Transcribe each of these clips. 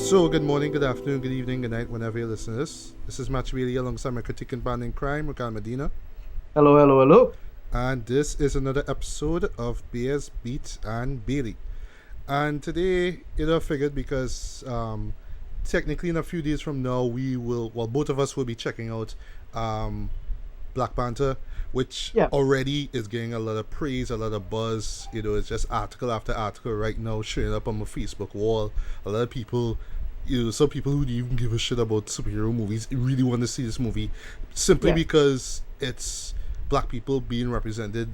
So, good morning, good afternoon, good evening, good night, whenever you listen to this. This is Match Bailey alongside my critic and partner in crime, Ricardo Medina. Hello, hello, hello. And this is another episode of Beers, Beats, and Bailey. And today, I figured because technically in a few days from now, both of us will be checking out Black Panther, which already is getting a lot of praise, a lot of buzz. It's just article after article right now showing up on my Facebook wall. A lot of people, some people who don't even give a shit about superhero movies really want to see this movie simply because it's black people being represented,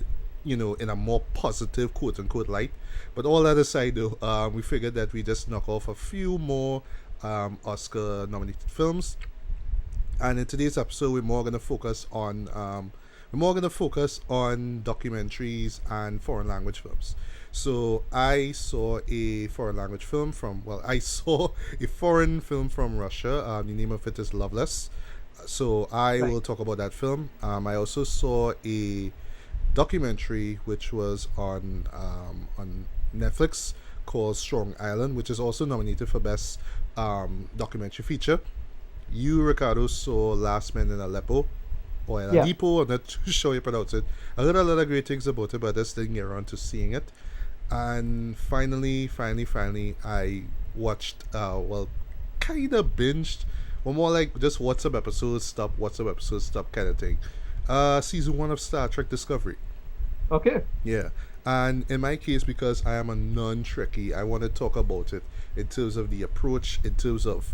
in a more positive quote unquote light. But all that aside, though, we figured that we just knock off a few more Oscar nominated films. And in today's episode, we're more going to focus on documentaries and foreign language films. So I saw a foreign language film from Russia. The name of it is Loveless. So I will talk about that film. I also saw a documentary which was on Netflix called Strong Island, which is also nominated for Best Documentary Feature. You, Ricardo, saw Last Man in Aleppo, or Aleppo, I'm not too sure you pronounce it. I heard a lot of great things about it, but I just didn't get around to seeing it. And finally, I watched, kind of binged, or more like just WhatsApp episodes stop kind of thing. Season 1 of Star Trek Discovery. Okay. Yeah. And in my case, because I am a non-Trekkie, I want to talk about it in terms of the approach, in terms of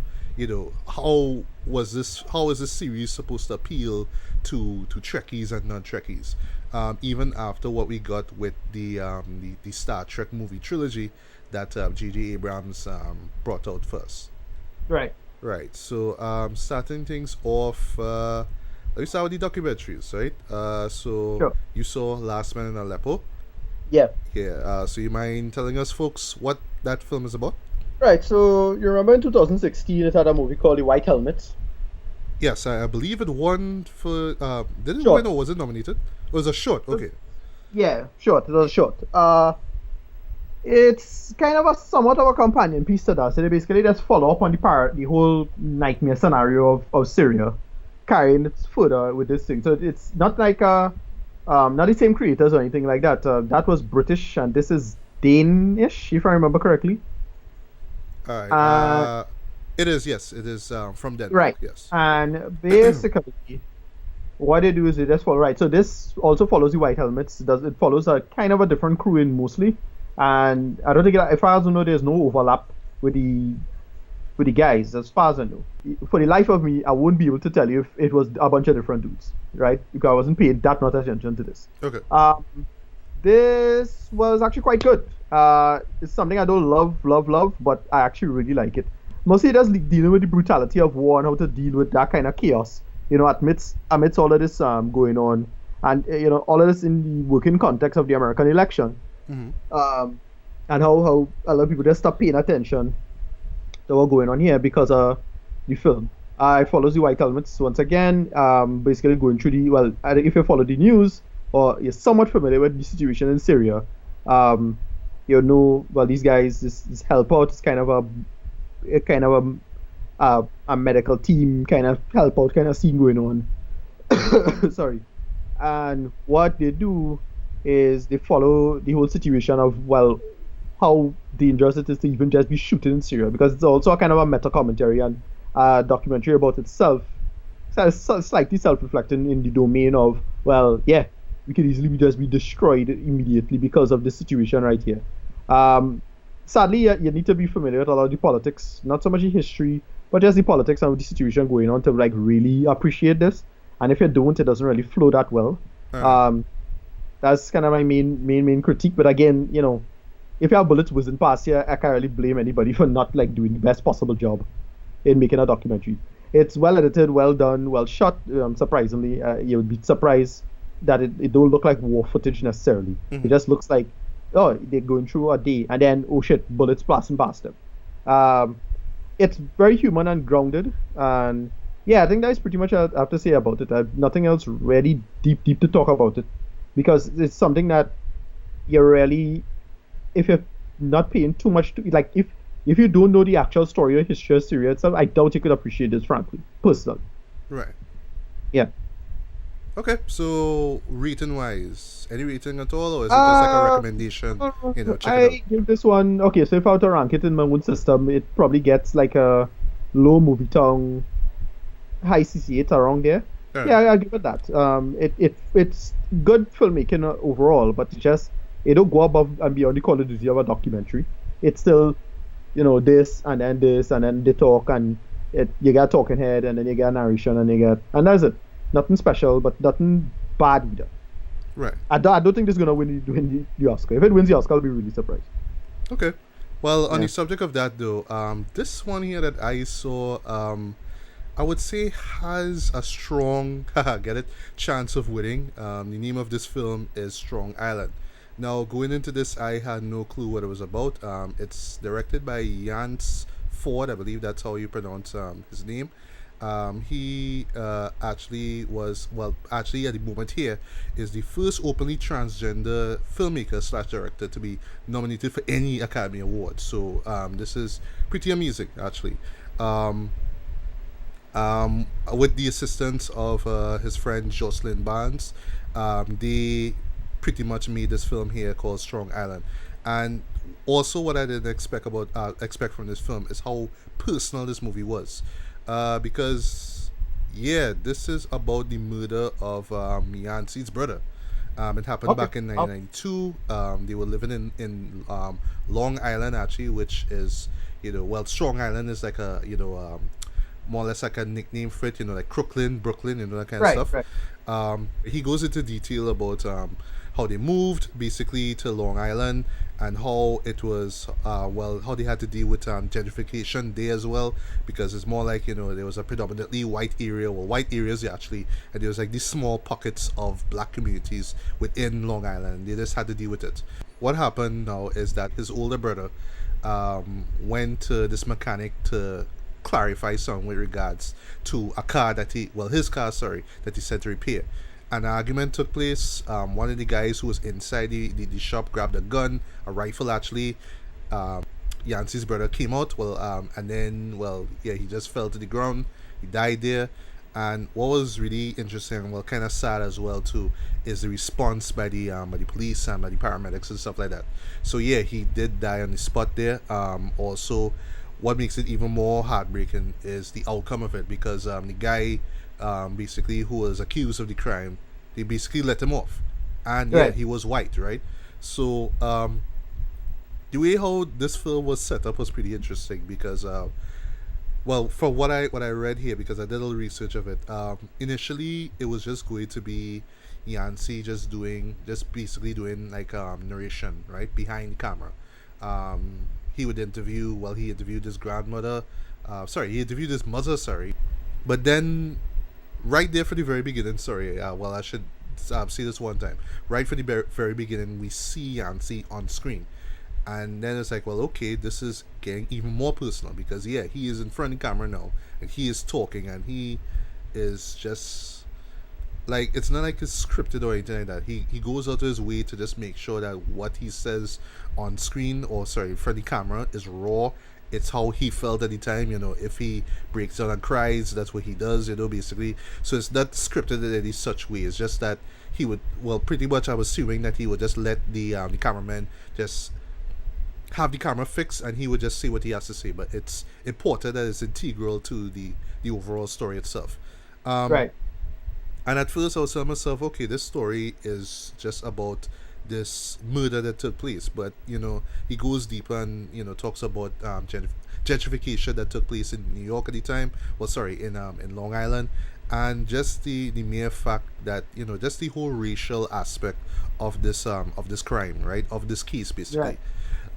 how is this series supposed to appeal to Trekkies and non-Trekkies, even after what we got with the Star Trek movie trilogy that J.J. Abrams brought out first. Right. So starting things off, let's start with the documentaries, right? Sure. You saw Last Man in Aleppo. Yeah. So you mind telling us, folks, what that film is about? Right, so you remember in 2016 it had a movie called The White Helmet? Yes, I believe it won for... did it win or was it nominated? It was a short, okay. Yeah, short, it was a short. It's kind of somewhat of a companion piece to that, so they basically just follow up on the whole nightmare scenario of Syria, carrying it further with this thing. So it's not like not the same creators or anything like that. That was British and this is Danish, if I remember correctly. It is, yes. It is from Denmark. Right. Yes. And basically, what they do is they just follow. Right. So this also follows the White Helmets. It follows a kind of a different crew in mostly, and I don't think if I also know there's no overlap with the guys as far as I know. For the life of me, I wouldn't be able to tell you if it was a bunch of different dudes, right? Because I wasn't paying that much attention to this. Okay. This was actually quite good. It's something I don't love, but I actually really like it. Mostly just dealing with the brutality of war and how to deal with that kind of chaos, amidst all of this going on, and all of this in the working context of the American election, and how a lot of people just stop paying attention to what's going on here because of the film. I follow the White Helmets once again, basically going through if you follow the news or you're somewhat familiar with the situation in Syria, these guys, this help out is kind of a medical team kind of help out kind of scene going on. Sorry. And what they do is they follow the whole situation of, how dangerous it is to even just be shooting in Syria, because it's also a kind of a meta commentary and a documentary about itself. So it's slightly self-reflecting in the domain of, we could easily just be destroyed immediately because of this situation right here. Sadly, you need to be familiar with a lot of the politics, not so much the history, but just the politics and the situation going on to really appreciate this. And if you don't, it doesn't really flow that well. That's kind of my main critique. But again, if you have bullets whizzing past here, I can't really blame anybody for not doing the best possible job in making a documentary. It's well edited, well done, well shot. Surprisingly, you would be surprised that it don't look like war footage necessarily. It just looks like, they're going through a day, and then, oh shit, bullets blasting past them. It's very human and grounded, and I think that's pretty much what I have to say about it. I have nothing else really deep to talk about it, because it's something that you're really, if you're not paying too much to, if if you don't know the actual story or history of Syria itself, I doubt you could appreciate this, frankly, personally. Right. Yeah. Okay, so rating wise, any rating at all, or is it just like a Uh, recommendation? Check it out. I give this one, okay, so if I were to rank it in my own system, it probably gets like a low movie tongue, high CC8 around there. All Yeah, right. I'll give it that. It's good filmmaking overall, but it don't go above and beyond the Call of Duty of a documentary. It's still, this and then they talk and you get a talking head and then you get a narration and that's it. Nothing special, but nothing bad either. Right. I don't think this is gonna win the Oscar. If it wins the Oscar, I'll be really surprised. Okay. Well, on Yeah. the subject of that though, this one here that I saw, I would say has a strong, get it, chance of winning. The name of this film is Strong Island. Now, going into this, I had no clue what it was about. It's directed by Jans Ford, I believe that's how you pronounce his name. He actually was, well, actually at the moment here, is the first openly transgender filmmaker slash director to be nominated for any Academy Award. So this is pretty amazing, actually. Um, with the assistance of his friend Jocelyn Barnes, they pretty much made this film here called Strong Island. And also, what I didn't expect from this film is how personal this movie was, because yeah, this is about the murder of Yancey's brother. It happened Okay. back in 1992. They were living in Long Island, actually, which is, well, Strong Island is like a, more or less like a nickname for it, like Crooklyn, Brooklyn, that kind of Right, stuff. right. He goes into detail about how they moved basically to Long Island and how it was, well, how they had to deal with gentrification there as well, because it's more like, there was a predominantly white area, well, white areas actually, and there was like these small pockets of black communities within Long Island. They just had to deal with it. What happened now is that his older brother went to this mechanic to clarify something with regards to a car that his car, sorry, that he said to repair. An argument took place. One of the guys who was inside the shop grabbed a gun, a rifle actually. Yancey's brother came out, well, and then, well, yeah, he just fell to the ground. He died there. And what was really interesting, well, kind of sad as well too, is the response by the police and by the paramedics and stuff like that. So yeah, he did die on the spot there. Also, what makes it even more heartbreaking is the outcome of it, because the guy, basically, who was accused of the crime, they basically let him off, and yeah, Right. he was white, right? So the way how this film was set up was pretty interesting because well, for what I read here, because I did a little research of it. Initially, it was just going to be Yancey just basically doing like narration right behind the camera. He would interview. Well, he interviewed his grandmother. Sorry, he interviewed his mother. Sorry, but then right there for the very beginning. Sorry, well, I should say this one time. Right for the very beginning, we see Yancey on screen, and then it's like, well, okay, this is getting even more personal because yeah, he is in front of the camera now, and he is talking, and he is just like, it's not like it's scripted or anything like that. He goes out of his way to just make sure that what he says on screen, or sorry, in front of the camera, is raw. It's how he felt at the time. If he breaks down and cries, that's what he does. Basically. So it's not scripted in any such way. It's just that he would, well, pretty much, I'm assuming that he would just let the cameraman just have the camera fixed, and he would just say what he has to say. But it's important that it's integral to the overall story itself. Um, Right. and at first, I was telling myself, okay, this story is just about this murder that took place. But, he goes deeper and, talks about gentrification that took place in New York at the time. Well, sorry, in Long Island. And just the mere fact that, just the whole racial aspect of this crime, right? Of this case, basically.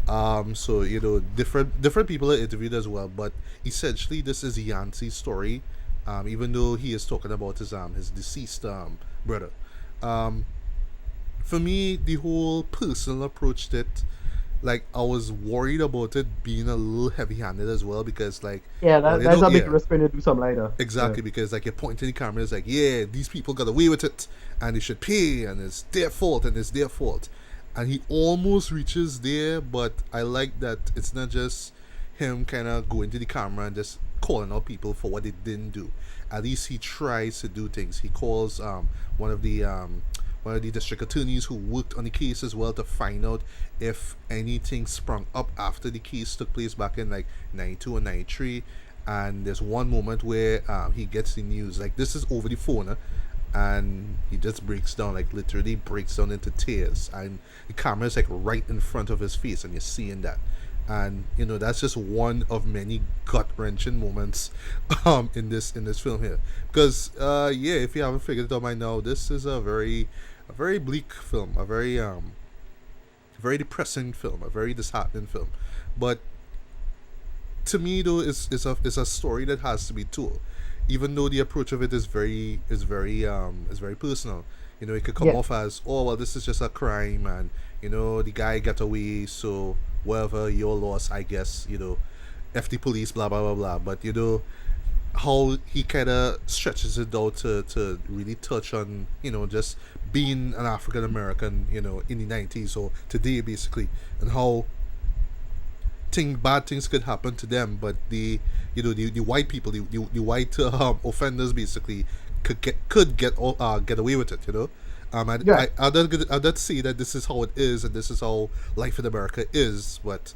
Right. So, different people are interviewed as well, but essentially this is Yancey's story, even though he is talking about his deceased brother. Um, for me, the whole personal approach to it, like, I was worried about it being a little heavy-handed as well, because like, Yeah, well, that's a big yeah, risk when you do something like that. Yeah. exactly, because like you're pointing the camera, it's like, yeah, these people got away with it, and they should pay, and it's their fault, and it's their fault. And he almost reaches there, but I like that it's not just him kind of going to the camera and just calling out people for what they didn't do. At least he tries to do things. He calls one of the um, one of the district attorneys who worked on the case as well to find out if anything sprung up after the case took place back in like 92 or 93. And there's one moment where he gets the news, like this is over the phone, and he just breaks down, like literally breaks down into tears, and the camera is like right in front of his face and you're seeing that. And that's just one of many gut wrenching moments in this film here. Because yeah, if you haven't figured it out by now, this is a very bleak film, a very depressing film, a very disheartening film. But to me though, is a story that has to be told, even though the approach of it is very personal. It could come Yeah. off as, oh well, this is just a crime, and the guy got away, so whatever, your loss, I guess. F the police, blah blah blah blah. But how he kind of stretches it out to really touch on just being an African American in the 90s or today basically, and how bad things could happen to them, but the white people, the white offenders basically could get away with it. Yeah. I'd say that this is how it is, and this is how life in America is. But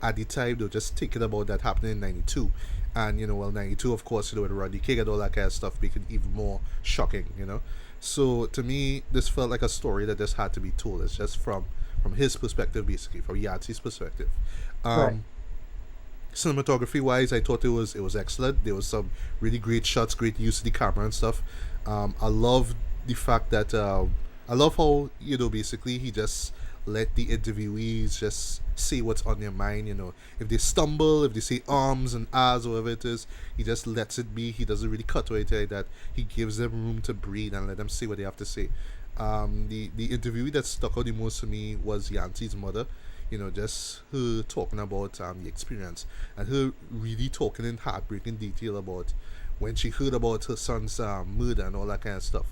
at the time, they were just thinking about that happening in '92, and well, '92, of course, with Rodney King and all that kind of stuff, make it even more shocking. So to me, this felt like a story that just had to be told. It's just from his perspective, basically, from Yancey's perspective. Right. Um, Cinematography wise, I thought it was excellent. There was some really great shots, great use of the camera and stuff. I love the fact that I love how basically he just let the interviewees just say what's on their mind. If they stumble, if they say arms and ahs, or whatever it is, he just lets it be. He doesn't really cut away to it. That he gives them room to breathe and let them say what they have to say. The interviewee that stuck out the most for me was Yancey's mother. Just her talking about the experience, and her really talking in heartbreaking detail about when she heard about her son's murder and all that kind of stuff.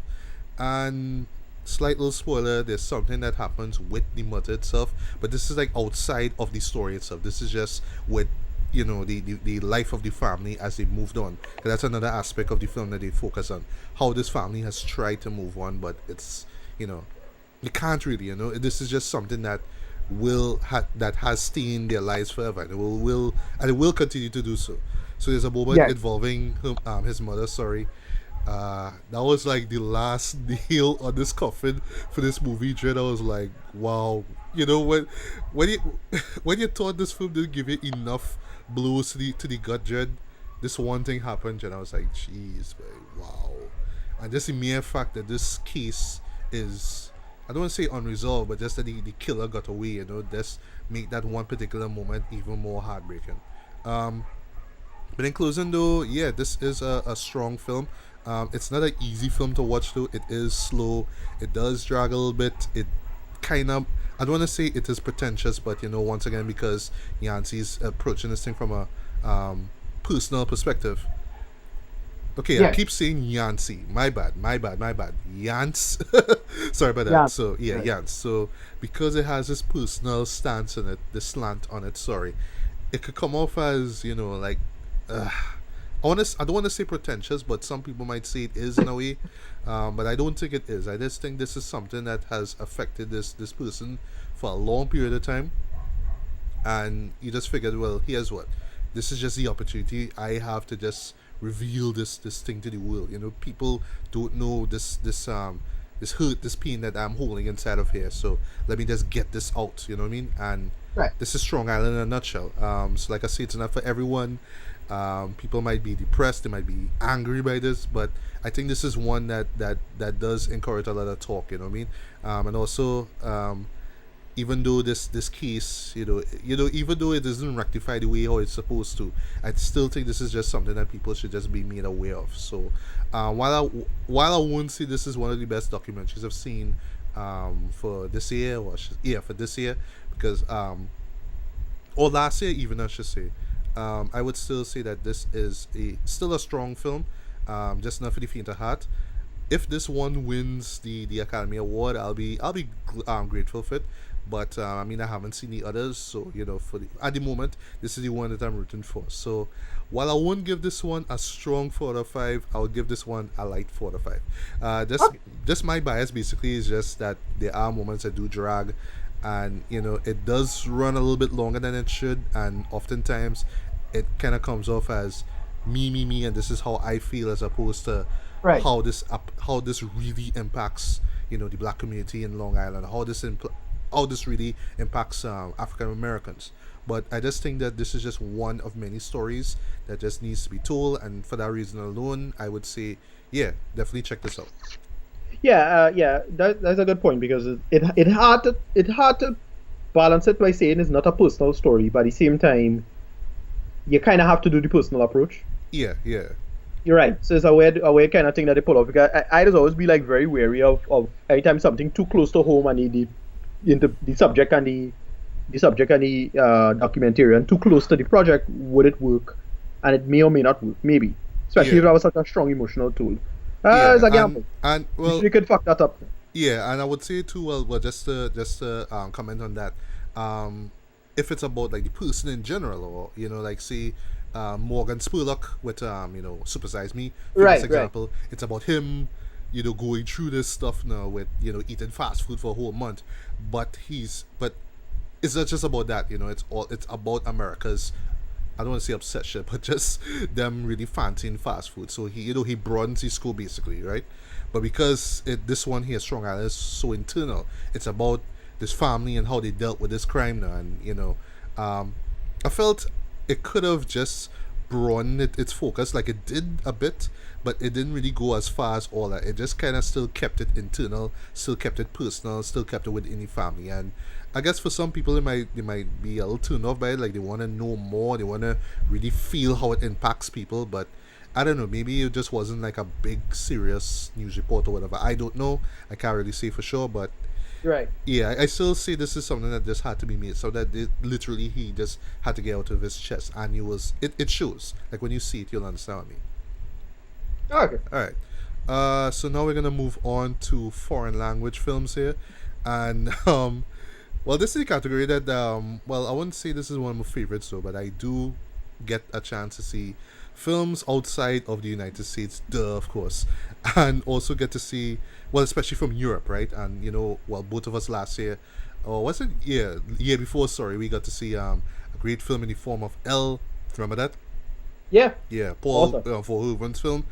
And slight little spoiler, there's something that happens with the mother itself, but this is like outside of the story itself. This is just with the life of the family as they moved on. 'Cause that's another aspect of the film that they focus on, how this family has tried to move on, but it's you know you can't really. This is just something that that has stained their lives forever, and it will continue to do so. So there's a moment Yeah. involving his mother. Sorry, that was like the last nail on this coffin for this movie. Dread. I was like, wow. When you when you thought this film didn't give you enough blows to the gut, Dread, this one thing happened, and I was like, jeez, man, wow. And just the mere fact that this case is, I don't want to say unresolved, but just that the killer got away, just make that one particular moment even more heartbreaking. Um, but in closing, though, yeah, this is a strong film. It's not an easy film to watch, though. It is slow. It does drag a little bit. It kind of, I don't want to say it is pretentious, but once again, because Yancey's approaching this thing from a personal perspective. Okay, I Yeah. keep saying Yancey. My bad, my bad, my bad. Yance. Sorry about that. Yeah. So yeah, Right. Yance. So because it has this personal stance on it, this slant on it. Sorry, it could come off as like, I don't want to say pretentious, but some people might say it is in a way. But I don't think it is. I just think this is something that has affected this person for a long period of time, and you just figured, well, here's what, this is just the opportunity I have to just reveal this thing to the world. People don't know this hurt, this pain that I'm holding inside of here. So let me just get this out. You know what I mean? And Right. this is Strong Island in a nutshell. So like I say, it's not for everyone. People might be depressed, they might be angry by this, but I think this is one that does encourage a lot of talk. You know what I mean? And also, even though this case, even though it isn't rectified the way how it's supposed to, I still think this is just something that people should just be made aware of. So, while I won't say this is one of the best documentaries I've seen, for this year, for this year, because or last year even, I should say, I would still say that this is still a strong film, just not for the faint of heart. If this one wins the Academy Award, I'll be grateful for it. but I mean, I haven't seen the others, so at the moment, this is the one that I'm rooting for. So while I won't give this one a strong 4 out of 5, I'll give this one a light 4 out of 5. Okay. Just my bias basically is just that there are moments that do drag, and it does run a little bit longer than it should, and oftentimes it kind of comes off as me, and this is how I feel, as opposed to Right. how this really impacts the black community in Long Island, how this really impacts African Americans. But I just think that this is just one of many stories that just needs to be told, and for that reason alone, I would say, yeah, definitely check this out. Yeah. That's a good point because it hard to balance it by saying it's not a personal story, but at the same time, you kind of have to do the personal approach. Yeah, yeah, You're right. So it's a weird kind of thing that they pull off. Because I just always be like very wary of anytime something too close to home and the subject and the documentarian too close to the project, would it work? And it may or may not work. Maybe, especially yeah, if that was such a strong emotional tool. yeah, It's a gamble. and well, You could fuck that up. yeah, and I would say too. Well, just to comment on that, if it's about like the person in general, or like say, Morgan Spurlock with Super Size Me, famous Right. Right. example. It's about him, going through this stuff now with eating fast food for a whole month, but it's not just about that. It's about America's, I don't want to say obsession, but just them really fancying fast food. So he broadens his scope basically, right? But because this one here, Strong Island, is so internal, it's about this family and how they dealt with this crime now, and I felt it could have just broadened its focus like it did a bit, but it didn't really go as far as all that. It just kind of still kept it internal, still kept it personal, still kept it within the family. And I guess for some people, they might be a little turned off by it, like they want to know more, they want to really feel how it impacts people. But I don't know, maybe it just wasn't like a big serious news report or whatever. I don't know. I can't really say for sure, but Right. yeah, I still say this is something that just had to be made, so that literally he just had to get out of his chest, and it shows. Like when you see it, you'll understand what I mean. Okay. All right. So now we're gonna move on to foreign language films here, and well, this is a category that well, I wouldn't say this is one of my favorites though, but I do get a chance to see films outside of the United States, duh, of course, and also get to see, well, especially from Europe, right? And well, both of us last year, or was it year before? Sorry, we got to see a great film in the form of L. Remember that? Yeah. Yeah, Paul Awesome. Verhoeven's film.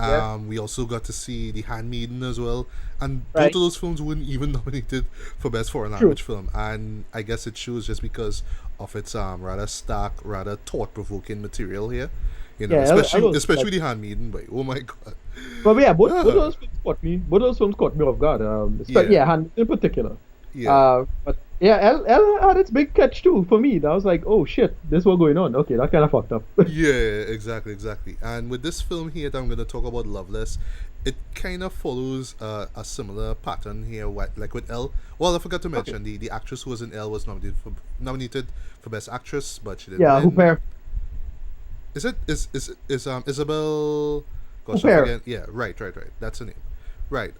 Yeah. We also got to see The Handmaiden as well, and both of Right. those films weren't even nominated for Best Foreign True. Language Film. And I guess it shows just because of its rather stark, rather thought-provoking material here. Yeah. I Especially was especially like, The Handmaiden, but oh my god, but yeah, both ah, those films caught me. Both those films caught me off guard. yeah, Yeah, Han in particular. yeah. But yeah, L had its big catch too for me. That was like, oh shit, this was going on. Okay, that kind of fucked up. Yeah, exactly. And with this film here that I'm going to talk about, Loveless, it kind of follows a similar pattern here, like with L. Well, I forgot to Okay. mention the actress who was in L was nominated for Best Actress, but she didn't Yeah, win. Hooper. Is it is Isabel? Gosh, I Hooper. forget. Yeah, right. That's her name. Right.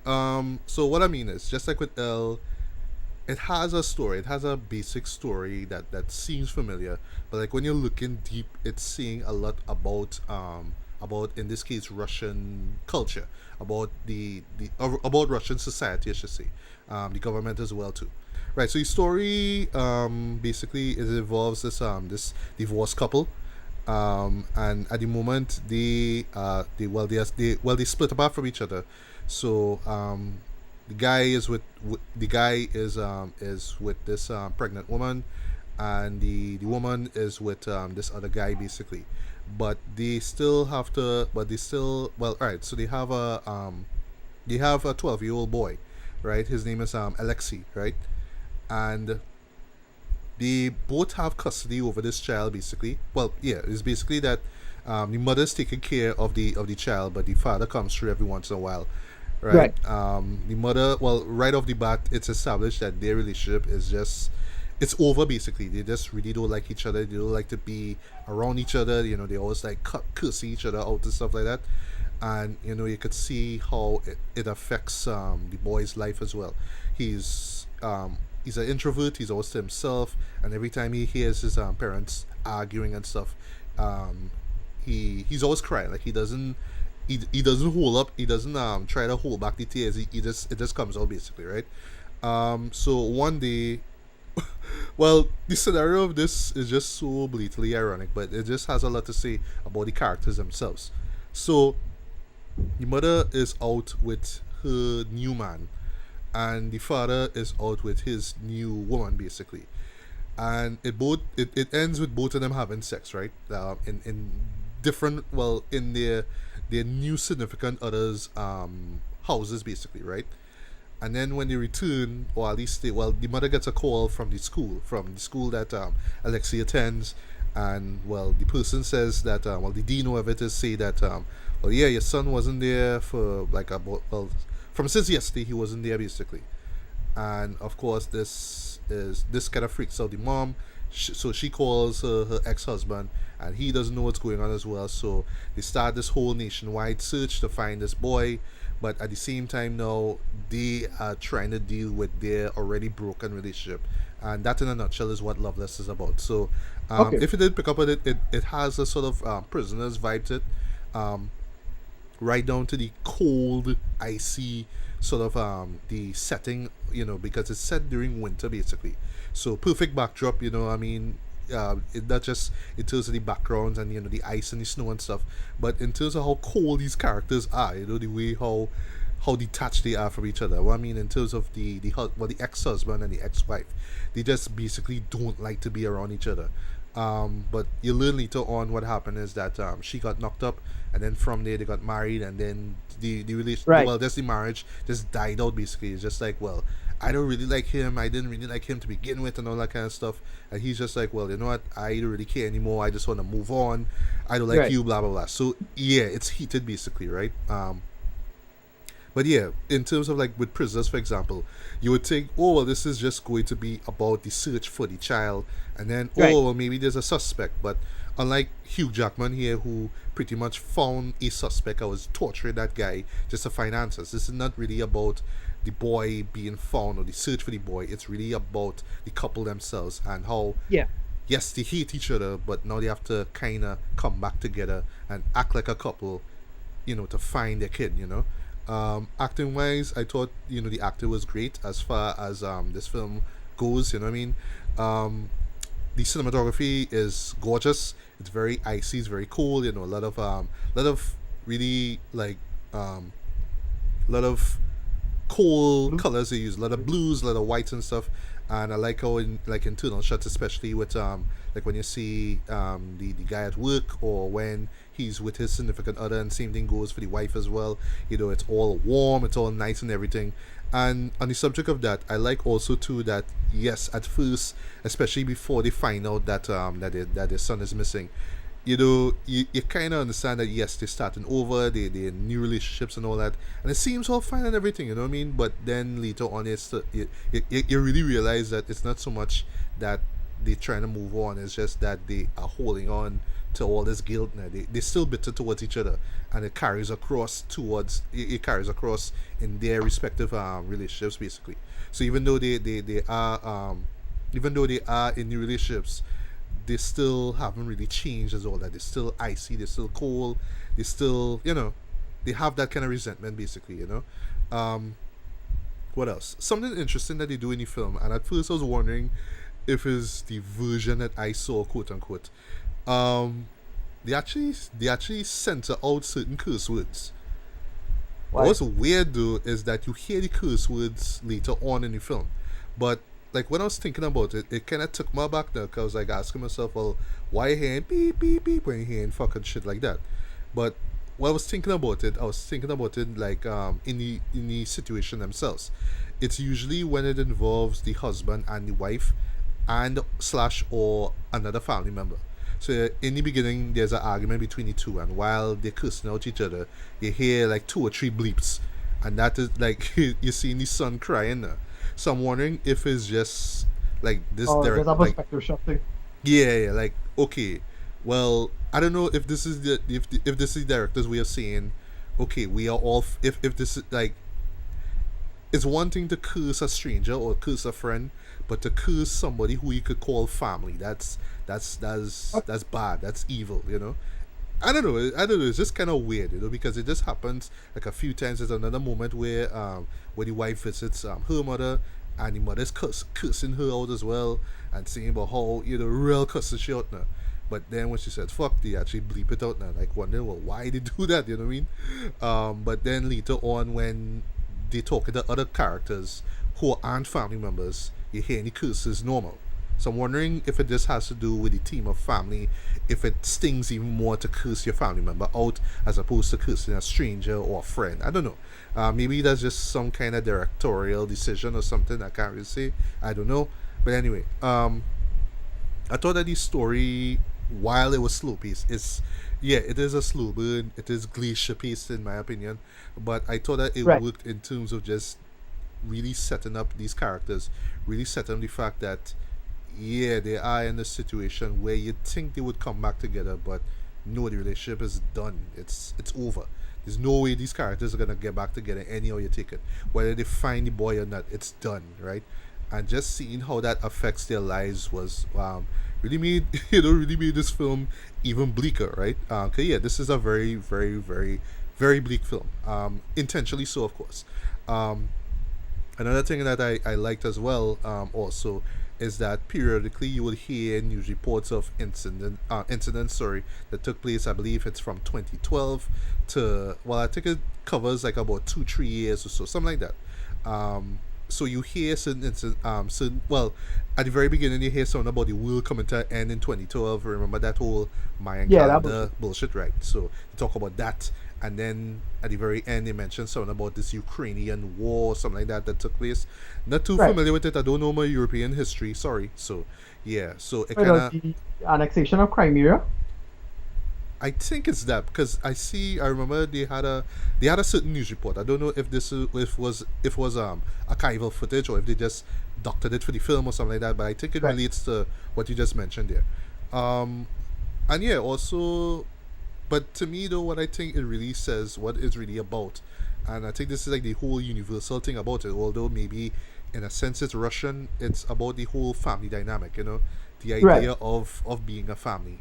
So what I mean is, just like with L, it has a story. It has a basic story that seems familiar, but like when you're looking deep, it's saying a lot about, in this case, Russian culture, about about Russian society, I should say, the government as well too. Right. So the story basically it involves this divorced couple, and at the moment they split apart from each other. So the guy is with this pregnant woman, and the woman is with this other guy basically, but they still, well, all right, so they have a 12-year-old boy, right? His name is Alexei, right? And they both have custody over this child basically. Well, yeah, it's basically that the mother's taking care of the child, but the father comes through every once in a while, right? Right. The mother, well, right off the bat, it's established that their relationship is just, it's over basically. They just really don't like each other. They don't like to be around each other. They always like cursing each other out and stuff like that. And you could see how it affects the boy's life as well. He's he's an introvert. He's always to himself, and every time he hears his parents arguing and stuff, um, he's always crying. Like he doesn't hold up. He doesn't try to hold back the tears. He just it just comes out basically, right? So one day, well, the scenario of this is just so blatantly ironic, but it just has a lot to say about the characters themselves. So the mother is out with her new man, and the father is out with his new woman, basically. And it ends with both of them having sex, right? In different, well, in their new significant others' houses, basically, right? And then when they return, or at least the mother gets a call from the school that Alexei attends, and well, the person says that well, the dean of it is say that well, yeah, your son wasn't there for like about, well, from since yesterday he wasn't there basically. And of course this kind of freaks out the mom. So she calls her ex-husband, and he doesn't know what's going on as well. So they start this whole nationwide search to find this boy, but at the same time now they are trying to deal with their already broken relationship, and that in a nutshell is what Loveless is about. So Okay. if you did pick up on it, it has a sort of prisoners vibe to it, um, right down to the cold, icy sort of the setting, because it's set during winter basically. So perfect backdrop, I mean, not just in terms of the backgrounds and the ice and the snow and stuff, but in terms of how cold these characters are, the way how detached they are from each other. Well, I mean, in terms of the ex-husband and the ex-wife, they just basically don't like to be around each other. But you learn later on what happened is that she got knocked up, and then from there they got married, and then the relation, Right. well, that's the marriage just died out basically. It's just like, well, I don't really like him. I didn't really like him to begin with, and all that kind of stuff. And he's just like, well, you know what? I don't really care anymore. I just want to move on. I don't like Right. you, blah blah blah. So yeah, it's heated basically, right? But yeah, in terms of like with prisoners, for example, you would think, oh well, this is just going to be about the search for the child, and then Right. oh well, maybe there's a suspect. But unlike Hugh Jackman here, who pretty much found a suspect, I was torturing that guy just to find answers. This is not really about the boy being found or the search for the boy. It's really about the couple themselves and how Yeah. yes, they hate each other, but now they have to kind of come back together and act like a couple, to find their kid, acting wise, I thought, the actor was great as far as this film goes, you know what I mean? The cinematography is gorgeous. It's very icy, it's very cool, a lot of really like a lot of cool Blue. colors they use, a lot of blues, a lot of whites and stuff. And I like how in like internal shots, especially with like when you see the guy at work, or when he's with his significant other, and same thing goes for the wife as well. It's all warm, it's all nice and everything. And on the subject of that, I like also too that yes, at first, especially before they find out that that their son is missing, you kind of understand that yes, they're starting over, they new relationships and all that, and it seems all fine and everything, you know what I mean? But then later on, you really realize that it's not so much that they're trying to move on; it's just that they are holding on to all this guilt now. They're still bitter towards each other, and it carries across in their respective relationships, basically. So even though they are in new relationships, they still haven't really changed as all that. They're still icy, they're still cold, they still, they have that kind of resentment basically. What else? Something interesting that they do in the film, and at first I was wondering if it's the version that I saw, quote unquote. Um, they actually center out certain curse words. Why? What's weird though is that you hear the curse words later on in the film, but like when I was thinking about it, it kind of took my back there because I was like asking myself, well, why you hearing beep beep beep when you hearing fucking shit like that? But when I was thinking about it like in the situation themselves. It's usually when it involves the husband and the wife, and slash or another family member. So in the beginning, there's an argument between the two, and while they're cursing out each other, you hear like two or three bleeps, and that is like you're seeing the son crying there. So I'm wondering if it's just like this Oh, there's direct, a like perspective shifting. yeah, like okay, well I don't know if this is if this is the director's way of saying, okay, we are all if this is like it's one thing to curse a stranger or curse a friend, but to curse somebody who you could call family, that's bad. That's evil, you know. I don't know. I don't know. It's just kind of weird, you know, because it just happens like a few times. There's another moment where the wife visits her mother, and the mother's cursing her out as well, and saying about how, you know, real cussing she out now. But then when she said fuck, they actually bleep it out now. Like wondering, well, why they do that? You know what I mean? But then later on, when they talk to other characters who aren't family members, you hear any curses normal. So I'm wondering if it just has to do with the theme of family, if it stings even more to curse your family member out as opposed to cursing a stranger or a friend. I don't know. Maybe that's just some kind of directorial decision or something. I can't really say. I don't know. But anyway, I thought that the story, while it was slow paced, is yeah, it is a slow burn. It is glacier paced in my opinion. But I thought that it Right. worked in terms of just really setting up these characters, really setting up the fact that yeah, they are in a situation where you'd think they would come back together, but no, the relationship is done. It's over. There's no way these characters are gonna get back together anyhow you take it. Whether they find the boy or not, it's done, right? And just seeing how that affects their lives was really made really made this film even bleaker, right? Okay, yeah, this is a very very bleak film. Intentionally so, of course. Um, Another thing that I liked as well, also, is that periodically you would hear news reports of incidents, sorry, that took place. I believe it's from 2012 to, well, I think it covers like about 2 3 years or so, something like that. So you hear certain, well, at the very beginning you hear something about the world coming to an end in 2012. Remember that whole Mayan Yeah, that was calendar bullshit, right? So you talk about that, and then at the very end they mentioned something about this Ukrainian war, something like that took place. Not too right. familiar with it. I don't know my European history. Sorry. So yeah. So it It kind was of, the annexation of Crimea. I think it's that because I remember they had a certain news report. I don't know if this is, if was archival footage or if they just doctored it for the film or something like that. But I think it Right. relates to what you just mentioned there. Um, and yeah, also, but to me though, what I think it really says what it's really about, and I think this is like the whole universal thing about it. Although maybe in a sense it's Russian, it's about the whole family dynamic. You know, the Right. idea of being a family.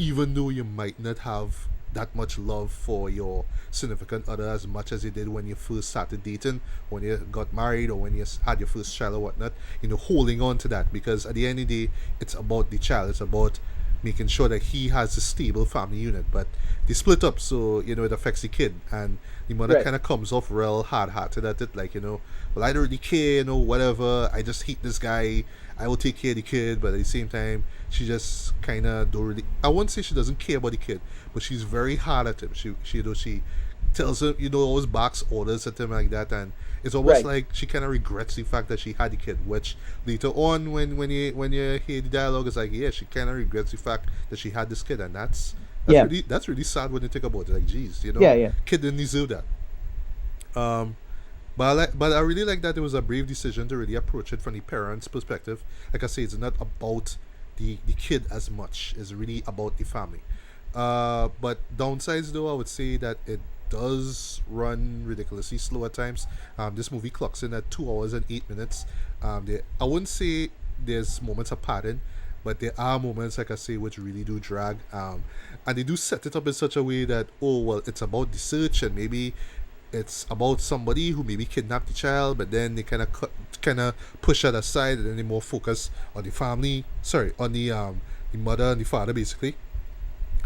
Even though you might not have that much love for your significant other as much as you did when you first started dating, when you got married, or when you had your first child or whatnot, you know, holding on to that because at the end of the day, it's about the child. It's about making sure that he has a stable family unit. But they split up, so you know it affects the kid, and the mother Right. kind of comes off real hard-hearted at it, like, you know, well, I don't really care, you know, whatever. I just hate this guy. I will take care of the kid, but at the same time, she just kind of don't really. I won't say she doesn't care about the kid, but she's very hard at him. She tells him, you know, always barks orders at him like that, and it's almost Right. like she kind of regrets the fact that she had the kid. Which later on, when you hear the dialogue, it's like, yeah, she kind of regrets the fact that she had this kid, and Yeah. that's really sad when you think about it. Like, geez, you know, Yeah. Yeah. kid didn't deserve that. Um, but I really like that it was a brave decision to really approach it from the parents' perspective. Like I say, it's not about the kid as much. It's really about the family. But downsides though, I would say that it does run ridiculously slow at times. This movie clocks in at 2 hours and 8 minutes. I wouldn't say there's moments of padding, but there are moments, like I say, which really do drag. And they do set it up in such a way that, oh well, it's about the search, and maybe it's about somebody who maybe kidnapped the child, but then they kind of push that aside, and then they more focus on the family. Sorry, on the mother and the father basically.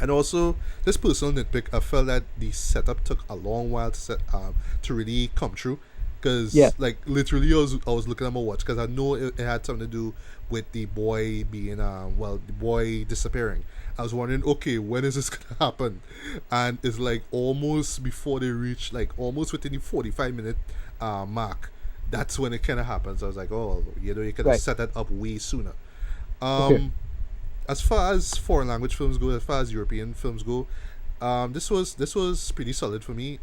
And also, this personal nitpick, I felt that the setup took a long while to really come true. Yeah. Because, like, literally, I was looking at my watch because I know it had something to do with the boy being, well, the boy disappearing. I was wondering, okay, when is this gonna happen? And it's like almost before they reach, like, almost within the 45-minute mark. That's when it kind of happens. I was like, oh, you know, you could have Right. set that up way sooner. Okay. Um, as far as foreign language films go, as far as European films go, this was pretty solid for me.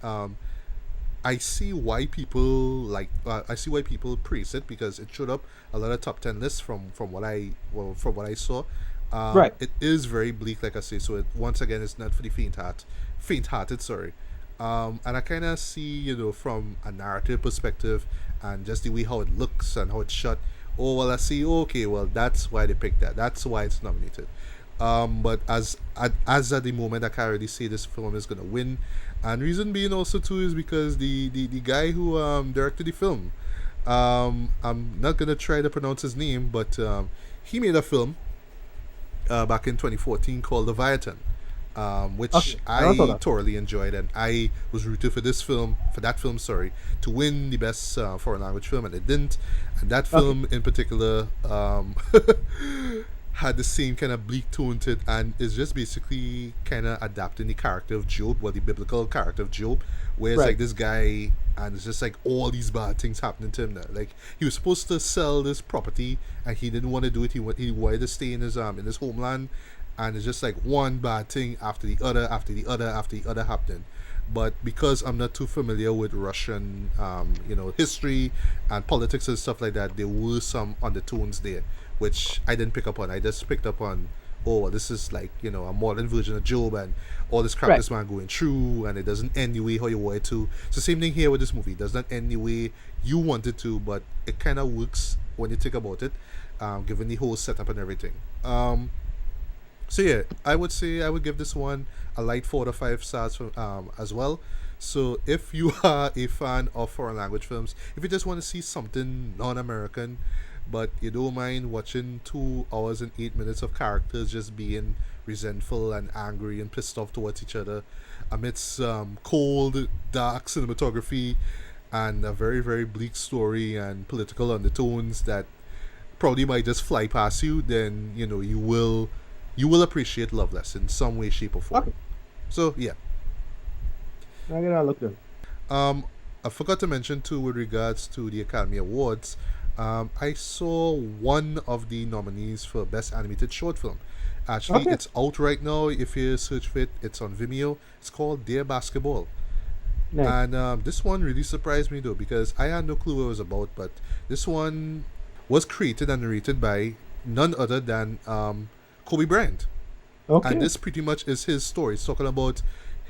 I see why people I see why people praise it because it showed up a lot of top 10 lists from what I saw. Right. It is very bleak, like I say. So it once again, it's not for the faint-hearted. Sorry. And I kind of see, you know, from a narrative perspective and just the way how it looks and how it's shot. oh well, I see. Okay, well that's why they picked that. That's why it's nominated. But as at the moment, I can't really say this film is gonna win, and reason being also too is because the guy who directed the film, I'm not gonna try to pronounce his name, but he made a film back in 2014 called Leviathan, which Okay, I I saw that. thoroughly enjoyed, and I was rooted for that film, sorry, to win the best foreign language film, and it didn't. And that Okay, film in particular had the same kind of bleak tone to it, and is just basically kind of adapting the character of Job, well, the biblical character of Job, where it's right. like this guy, and it's just like all these bad things happening to him now. Like he was supposed to sell this property, and he didn't want to do it. He wanted to stay in his homeland, and it's just like one bad thing after the other, after the other, after the other happening. But because I'm not too familiar with Russian, history and politics and stuff like that, there were some undertones there, which I didn't pick up on. I just picked up on, oh, well, this is like a modern version of Job, and all this crap Right. this man going through, and it doesn't end the way how you want it to. It's the same thing here with this movie. It does not end the way you want it to, but it kind of works when you think about it, given the whole setup and everything. So yeah, I would say I would give this one a light 4 to 5 stars as well. So if you are a fan of foreign language films, if you just want to see something non-American, but you don't mind watching 2 hours and 8 minutes of characters just being resentful and angry and pissed off towards each other amidst cold, dark cinematography and a very, very bleak story and political undertones that probably might just fly past you, then you will appreciate Loveless in some way, shape, or form. Okay, So yeah. I'm gonna look there. Um, I forgot to mention too with regards to the Academy Awards. I saw one of the nominees for Best Animated Short Film. Actually, Okay, it's out right now. If you search for it, it's on Vimeo. It's called Dear Basketball. nice. And this one really surprised me though because I had no clue what it was about. But this one was created and narrated by none other than Kobe Bryant, and Okay, this pretty much is his story. It's talking about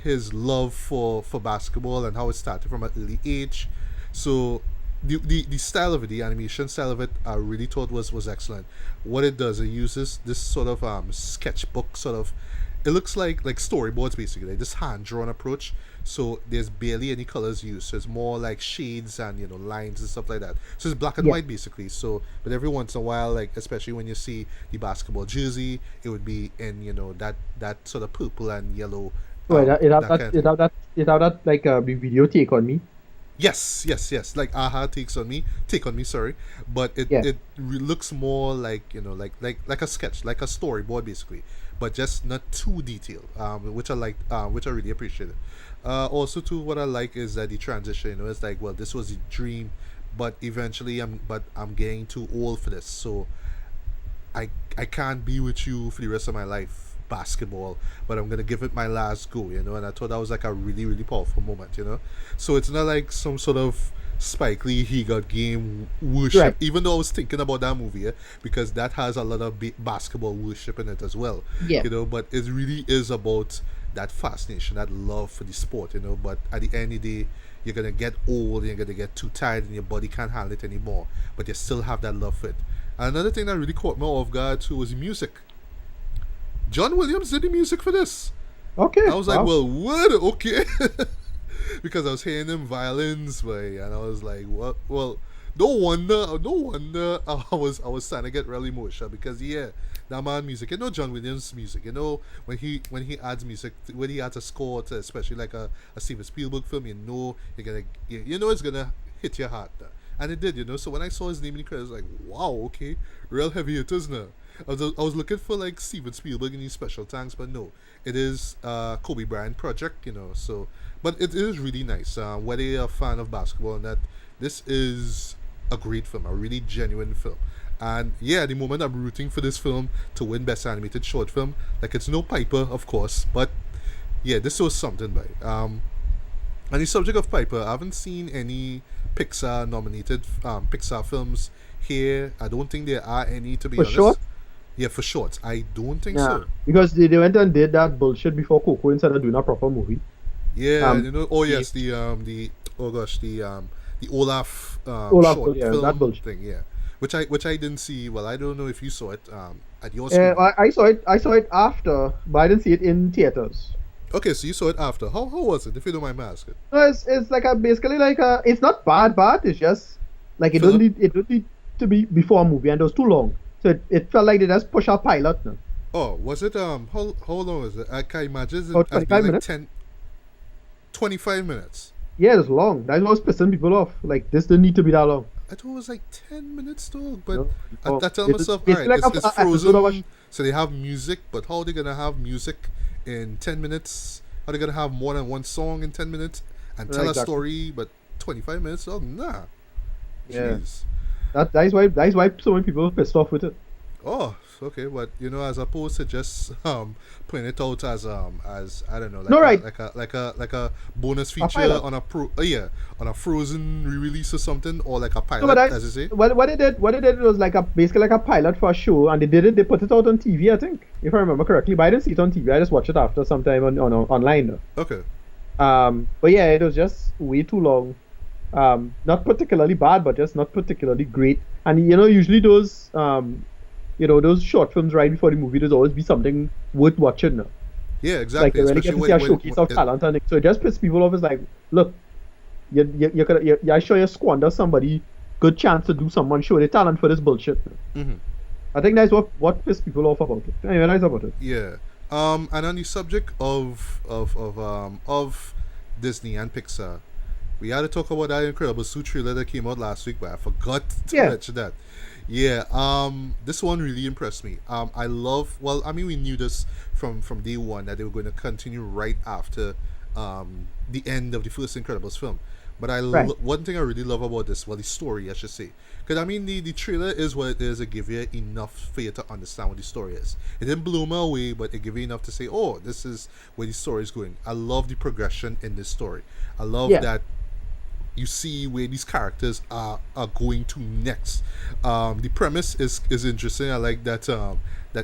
his love for basketball and how it started from an early age. So the style of it, the animation style of it, I really thought was excellent. What it does, it uses this sort of sketchbook sort of. It looks like storyboards basically, like this hand drawn approach. So there's barely any colors used. So it's more like shades and lines and stuff like that. So it's black and yeah. white basically. So but every once in a while, like especially when you see the basketball jersey, it would be in that sort of purple and yellow, So it have that kind that of thing. it have that like the video take on me. Yes, yes, yes. Like Aha take on me. Sorry, but it Yeah. it looks more like like a sketch, like a storyboard basically, but just not too detailed. Which I like, which I really appreciate. Also too, what I like is that the transition. It's like, well, this was a dream, but eventually I'm getting too old for this, so I can't be with you for the rest of my life, basketball, but I'm gonna give it my last go. And I thought that was like a really, really powerful moment. So it's not like some sort of Spike Lee he got game worship, Right. even though I was thinking about that movie, because that has a lot of basketball worship in it as well. Yeah. But it really is about that fascination, that love for the sport. But at the end of the day, you're gonna get old and you're gonna get too tired and your body can't handle it anymore, but you still have that love for it. Another thing that really caught me off guard too was the music. John Williams did the music for this. I Okay. was like, Wow. well, what? Okay. Because I was hearing them violins, boy, and I was like, what? Well, no wonder I was starting to get really emotional because yeah, that man music, John Williams music, when he adds music, when he adds a score to especially like a Steven Spielberg film, it's gonna hit your heart, and it did. So when I saw his name in the credits, I was like, wow, okay, real heavy hitters now. I was looking for like Steven Spielberg in these special tanks, but no, it is Kobe Bryant project. So, but it is really nice. Whether you're a fan of basketball and that, this is a great film, a really genuine film. And yeah, at the moment I'm rooting for this film to win Best Animated Short Film. Like it's no Piper, of course, but yeah, this was something by. And the subject of Piper, I haven't seen any Pixar nominated Pixar films here. I don't think there are any, to be For sure. honest. Yeah, for shorts. I don't think Yeah. so. Because they went and did that bullshit before Coco instead of doing a proper movie. Yeah, Um, oh the yes, the oh gosh, the Olaf Olaf, short yeah, that film bullshit. thing, yeah. which I didn't see. Well, I don't know if you saw it at your screening. I saw it. I saw it after, but I didn't see it in theaters. Okay, so you saw it after. How was it? If you don't mind me asking. No, it's like a basically like a. It's not bad. It's just like Philip. it don't need to be before a movie, and it was too long. So it felt like they just push a pilot now. Oh, was it how long was it? I can imagine it About as 25 being like minutes. 25 minutes. Yeah, it's long. That's what's pissing people off. Like this didn't need to be that long. I thought it was like 10 minutes though, but No, I tell it myself, it's alright, like it's a episode of a frozen, so they have music, but how are they gonna have music in 10 minutes? How are they gonna have more than one song in 10 minutes and tell a exactly. story, but 25 minutes? Oh, nah. Yeah. Jeez. That's why so many people are pissed off with it. Oh, okay, but as opposed to just putting it out as I don't know, No, right. like a bonus A feature pilot. on a on a Frozen re-release or something, or like a No, pilot, but as you say. what they did was like a basically like a pilot for a show, and they put it out on TV, I think, if I remember correctly. But I didn't see it on TV. I just watched it after sometime on online. Though. Okay. But yeah, it was just way too long. Not particularly bad, but just not particularly great. And usually those short films right before the movie, there's always be something worth watching. No? Yeah, Like exactly. when you get to see a showcase of talent, and so it just pisses people off. It's like, look, I sure you squander somebody good chance to do someone show their talent for this bullshit. hmm I think that's what pissed people off about it. Anyway, that's about it. Yeah. And on the subject of Disney and Pixar, we had to talk about that Incredible Suit trailer that came out last week, but I forgot to Yeah. mention that. Yeah. This one really impressed me. I love. Well, I mean, we knew this from day one that they were going to continue right after the end of the first Incredibles film. But Right. one thing I really love about this, well, the story, I should say, because I mean, the trailer is what it is. It give you enough for you to understand what the story is. It didn't blow me away, but it gave you enough to say, oh, this is where the story is going. I love the progression in this story. I love Yeah. that you see where these characters are going to next. The premise is interesting. I like that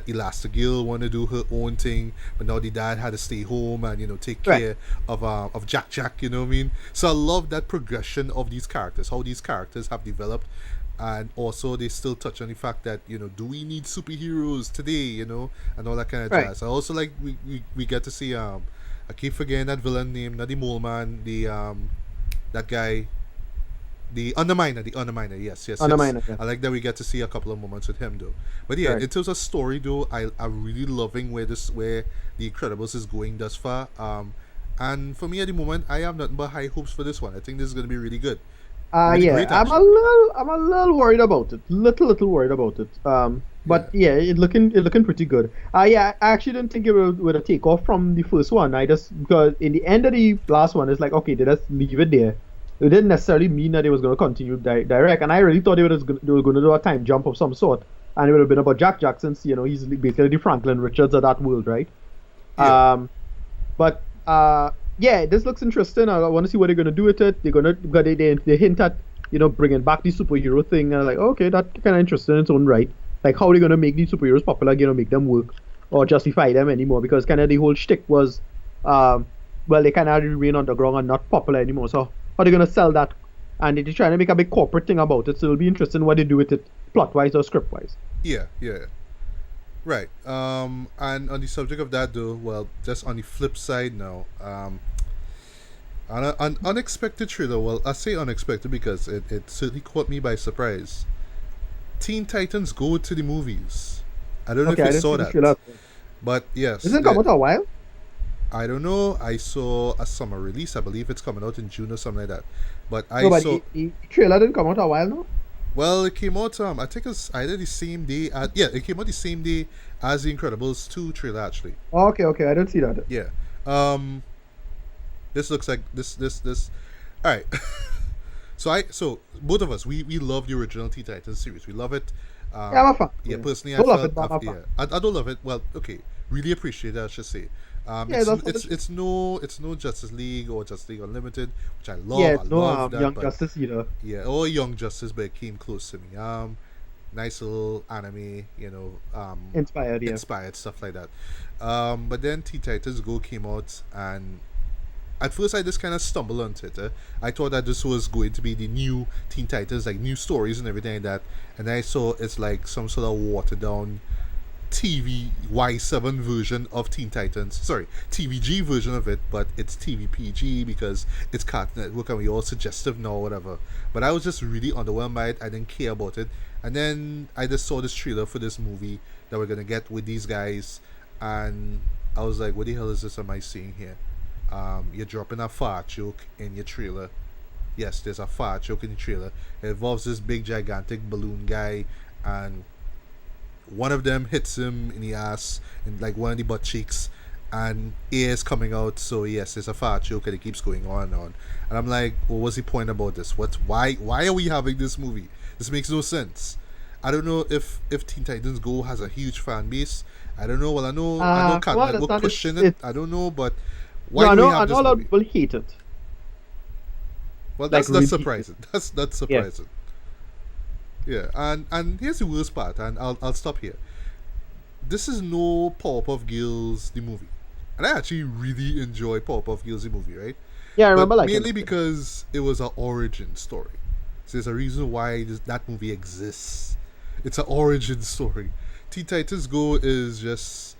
Elastigirl want to do her own thing, but now the dad had to stay home and take Right. care of Jack. You know what I mean? So I love that progression of these characters, how these characters have developed, and also they still touch on the fact that do we need superheroes today? And all that kind of Right. jazz. I also like we get to see I keep forgetting that villain name, not the mole man, the that guy, the Underminer, yes. Underminer, yeah. I like that we get to see a couple of moments with him though. But yeah, Right. in terms of story though, I'm really loving where the Incredibles is going thus far. And for me at the moment, I have nothing but high hopes for this one. I think this is going to be really good. Really Yeah, great I'm actually. I'm a little worried about it. Little worried about it. But yeah, it looking pretty good. Yeah, I actually didn't think it would a take off from the first one. I just because in the end of the last one, it's like okay, they just leave it there. It didn't necessarily mean that it was going to continue direct, and I really thought they were going to do a time jump of some sort, and it would have been about Jack Jackson. He's basically the Franklin Richards of that world, right? Yeah. But yeah, this looks interesting. I want to see what they're gonna do with it. Because they hint at bringing back the superhero thing, and I'm like okay, that's kind of interesting in its own right. Like how are they gonna make these superheroes popular? Make them work or justify them anymore? Because kind of the whole shtick was, well, they kind of remain underground and not popular anymore. So how are they gonna sell that? And they're trying to make a big corporate thing about it. So it'll be interesting what they do with it, plot wise or script wise. Yeah. Right. And on the subject of that, though, well, just on the flip side now, an unexpected trailer. Well, I say unexpected because it certainly caught me by surprise. Teen Titans Go to the movies. I don't know Okay, if I you didn't saw see the that, trailer. but yes, Isn't it come out a while? I don't know. I saw a summer release. I believe it's coming out in June or something like that. But I No, but saw. the trailer didn't come out a while now. Well, it came out. I think it's either the same day. It came out the same day as the Incredibles 2 trailer. Actually, Oh, okay, I didn't see that. yeah. This looks like this. All right. So both of us we love the original Teen Titans series. We love it. Yeah, I'm a fan. Yeah, personally, Don't I love felt it, but I'm a yeah, fan. I don't love it. Well, okay, really appreciate it. I should say. Yeah, It's that's what it's no Justice League or Justice League Unlimited, which I love. yeah, I it's no love that. Young But Justice either. yeah, or Young Justice, but it came close to me. Nice little anime, Inspired, yeah. inspired stuff like that. But then Teen Titans Go came out, and at first I just kind of stumbled onto it. I thought that this was going to be the new Teen Titans, like new stories and everything like that. And I saw it's like some sort of watered down TV Y7 version of Teen Titans. Sorry, TVG version of it, but it's TVPG because it's Cartoon Network and we all suggestive now, whatever. But I was just really underwhelmed by it. I didn't care about it. And then I just saw this trailer for this movie that we're gonna get with these guys, and I was like, what the hell is this am I seeing here? You're dropping a fart joke in your trailer. Yes, there's a fart joke in the trailer. It involves this big gigantic balloon guy, and one of them hits him in the ass, in like one of the butt cheeks, and air is coming out. So yes, there's a fart joke, and it keeps going on and on. And I'm like, well, what's the point about this? Why are we having this movie? This makes no sense. I don't know if Teen Titans Go has a huge fan base. I don't know. Well, I know Cartoon Network pushing it. I don't know, but why do we have this a lot of movie? people hate it. Well, Like, that's really surprising. That's surprising. Yeah, and here's the worst part, and I'll stop here. This is no Powerpuff Girls the movie, and I actually really enjoy Powerpuff Girls the movie, right? Yeah, I remember But like mainly because it was an origin story. So there's a reason why that movie exists. It's an origin story. Teen Titans Go is just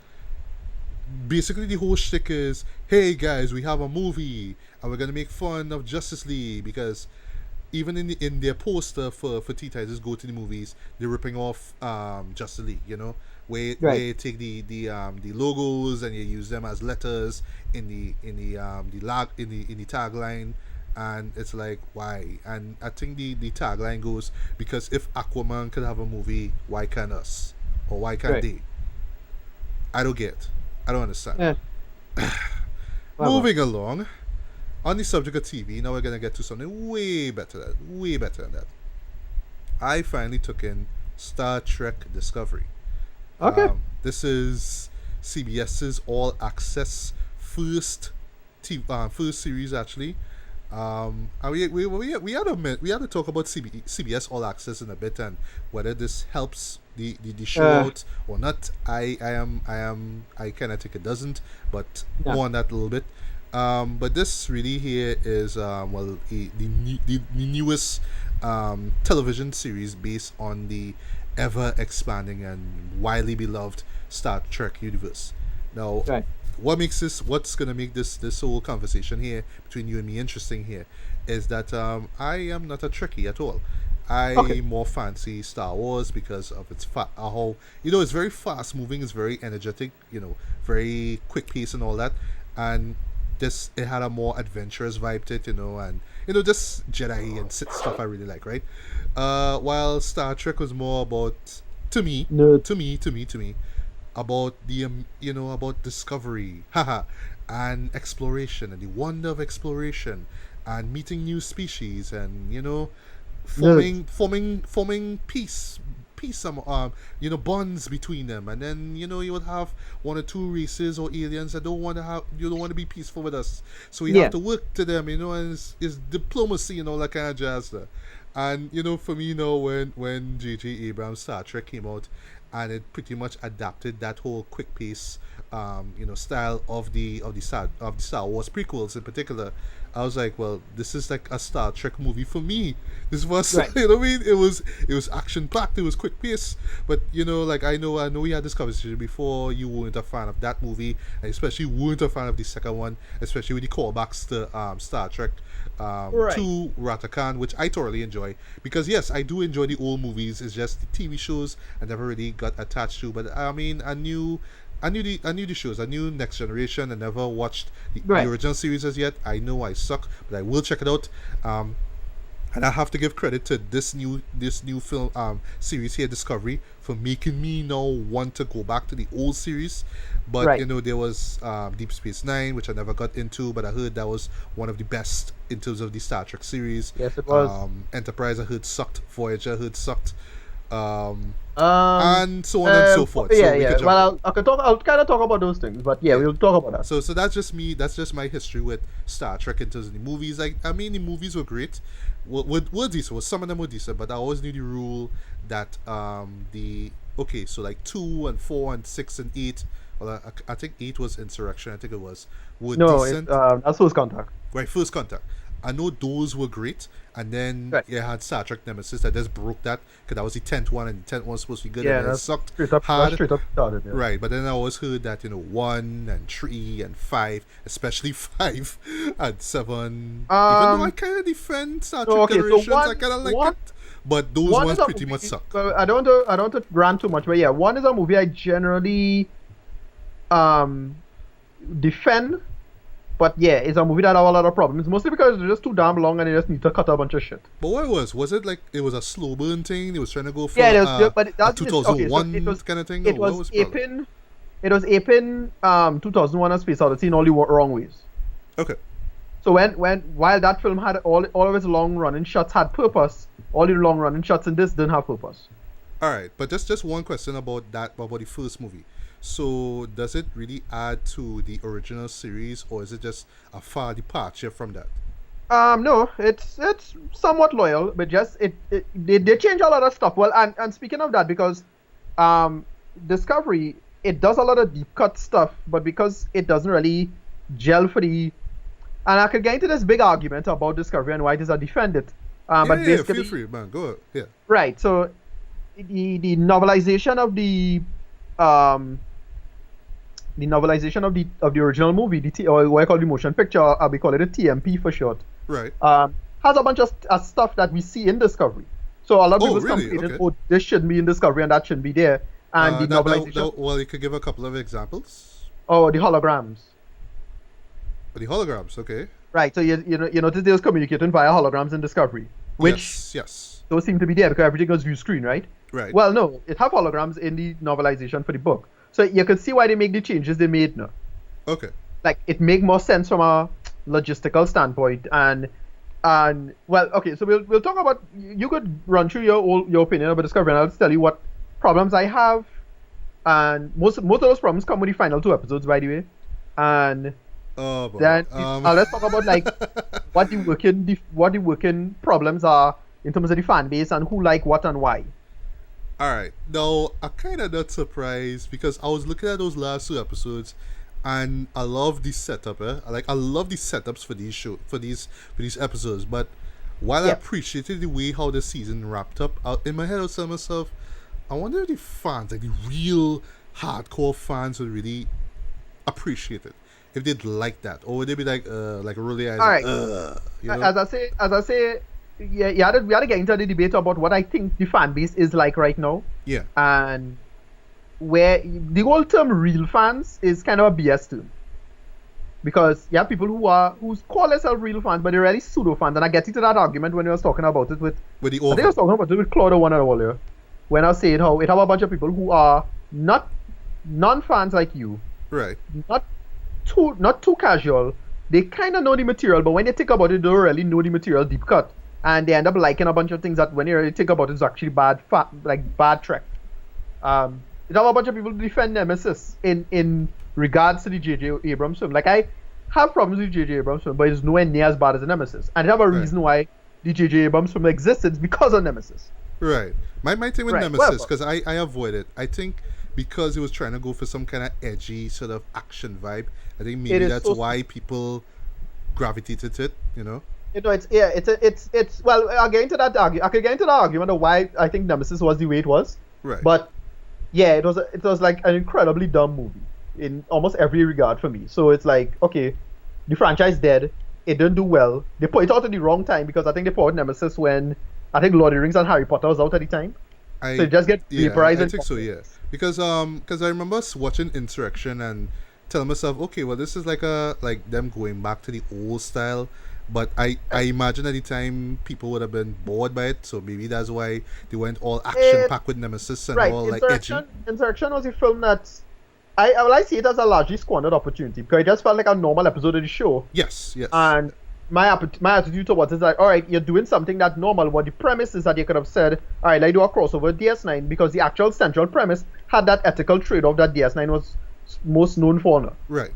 basically the whole shtick is, hey guys, we have a movie and we're gonna make fun of Justice League because even in their poster for Teen Titans Go to the movies, they're ripping off Justice League, where you take the logos and you use them as letters in the tagline, and it's like, why? And I think the tagline goes, because if Aquaman could have a movie, why can't us, or why can't they? I don't get. I don't understand. Yeah. Moving along, on the subject of TV, now we're gonna get to something way better than that. I finally took in Star Trek Discovery. Okay. This is CBS's all access first series actually. And we had to talk about CBS All Access in a bit and whether this helps the show out or not. I kind of think it doesn't, but more on that a little bit. But this really here is the newest television series based on the ever expanding and widely beloved Star Trek universe. Now, what's gonna make this whole conversation here between you and me interesting here is that I am not a Trekkie at all. I more fancy Star Wars because of its how it's very fast moving, it's very energetic, very quick pace and all that, and it had a more adventurous vibe to it, and just Jedi and Sith stuff I really like, right? While Star Trek was more about to me about the about discovery, and exploration and the wonder of exploration and meeting new species and forming peace bonds between them, and then you would have one or two races or aliens that don't want to be peaceful with us, so we have to work to them, and it's diplomacy and all that kind of jazz there. And for me, when J.J. Abrams' Star Trek came out, and it pretty much adapted that whole quick pace, style of the Star Wars prequels in particular, I was like, well, this is like a Star Trek movie for me. This was, what I mean? It was action packed. It was quick pace. But I know we had this conversation before. You weren't a fan of that movie, and especially weren't a fan of the second one, especially with the callbacks to Star Trek to Ratakan, which I thoroughly enjoy because yes, I do enjoy the old movies. It's just the TV shows I never really got attached to. But I mean, I knew the shows. I knew Next Generation. I never watched the original series as yet. I know I suck, but I will check it out. And I have to give credit to this new film series here, Discovery, for making me now want to go back to the old series. But there was Deep Space Nine, which I never got into, but I heard that was one of the best in terms of the Star Trek series. Yes, it was. Enterprise I heard sucked. Voyager I heard sucked. And so on and so forth. Well, I'll kind of talk about those things, but we'll talk about that. So that's just me. That's just my history with Star Trek in terms of the movies. The movies were great. Were decent. Some of them were decent, but I always knew the rule that the okay, so like 2 and 4 and 6 and 8, well, I think 8 was Insurrection, I think it was, were No, decent. that's First Contact. Right, First Contact. I know those were great, and then Right. you had Star Trek Nemesis that just broke that, because that was the 10th one, and the 10th one was supposed to be good, Yeah, and it that's sucked That's hard. straight up started. Yeah. Right, but then I always heard that, 1 and 3 and 5, especially 5 and 7, even though I kind of defend Star Trek okay, so Generations, I one- kind of like one- it, but those One ones is a pretty movie- much suck. Well, I don't want to rant too much, but yeah, one is a movie I generally defend, but yeah, it's a movie that have a lot of problems, mostly because it's just too damn long and they just need to cut a bunch of shit. But what was it like? It was a slow burn thing. It was trying to go for Yeah, but a that's 2001 it was kind of thing. it or what was the problem? aping. It was aping 2001: A Space Odyssey in all the wrong ways. Okay. So while that film had all of its long running shots had purpose, all the long running shots in this didn't have purpose. All right, but just one question about the first movie. So does it really add to the original series, or is it just a far departure from that? No, it's somewhat loyal, but just they change a lot of stuff. Well, and speaking of that, because Discovery, it does a lot of deep cut stuff, but because it doesn't really gel for the, and I could get into this big argument about Discovery and why it is I defend it. But Yeah, basically, feel free, man. Go ahead. Yeah. right. So the novelization of the original movie, or what I call the motion picture, we call it a TMP for short. Right. Has a bunch of stuff that we see in Discovery. So a lot of Oh, people's really? complaint is, Okay. oh, this shouldn't be in Discovery and that shouldn't be there. And the novelization, well, you could give a couple of examples. oh, the holograms. For the holograms, okay. Right. So you notice they was communicating via holograms in Discovery, which yes. don't seem to be there because everything was view screen, right? Right. Well, no, it have holograms in the novelization for the book. So you can see why they make the changes they made now. Okay. Like it make more sense from a logistical standpoint, and well, okay, so we'll talk about, you could run through your opinion about Discovery and I'll just tell you what problems I have, and most of those problems come with the final 2 episodes, by the way. And Oh, boy. then let's talk about like what the working problems are in terms of the fan base and who like what and why. All right. Now, I'm kind of not surprised because I was looking at those last 2 episodes, and I love the setup. I love the setups for these episodes. But while I Yeah. appreciated the way how the season wrapped up, in my head I was telling myself, I wonder if the fans, like the real hardcore fans, would really appreciate it. If they'd like that, or would they be like really eyes? All right. You know? As I say, yeah, we had to get into the debate about what I think the fan base is like right now, Yeah. and where the whole term "real fans" is kind of a BS term, because you have people who call themselves real fans, but they're really pseudo fans. And I get into that argument when I was talking about it with With the I think I over. was talking about it with Claude one and earlier, when I was saying how it have a bunch of people who are not non-fans like you, Right. not too casual. They kind of know the material, but when they think about it, they don't really know the material deep cut, and they end up liking a bunch of things that when you really think about it, is actually bad Trek. You have a bunch of people who defend Nemesis in regards to the J.J. Abrams film. Like, I have problems with J.J. Abrams film, but it's nowhere near as bad as the Nemesis. And they have a Right. reason why the J.J. Abrams film exists. It's because of Nemesis. Right. My thing with Right, Nemesis, well, because I avoid it. I think because he was trying to go for some kind of edgy sort of action vibe. I think maybe is that's so- why people gravitated to it. It's well, I'll get into that I could get into the argument of why I think Nemesis was the way it was. Right. But yeah, it was like an incredibly dumb movie in almost every regard for me. So it's like, okay, the franchise dead. It didn't do well. They put it out at the wrong time because I think they put out Nemesis when I think Lord of the Rings and Harry Potter was out at the time. So it just get vaporized. I think so. Yeah. Because I remember watching Insurrection and telling myself, okay, well, this is like them going back to the old style. But I imagine at the time people would have been bored by it, so maybe that's why they went all action packed with Nemesis and Right. all like edgy. Insurrection was a film that I see it as a largely squandered opportunity because it just felt like a normal episode of the show. Yes. And my attitude towards it is like, all right, you're doing something that's normal. What the premise is that you could have said, all right, let's do a crossover with DS9 because the actual central premise had that ethical trade-off that DS9 was most known for now. Right.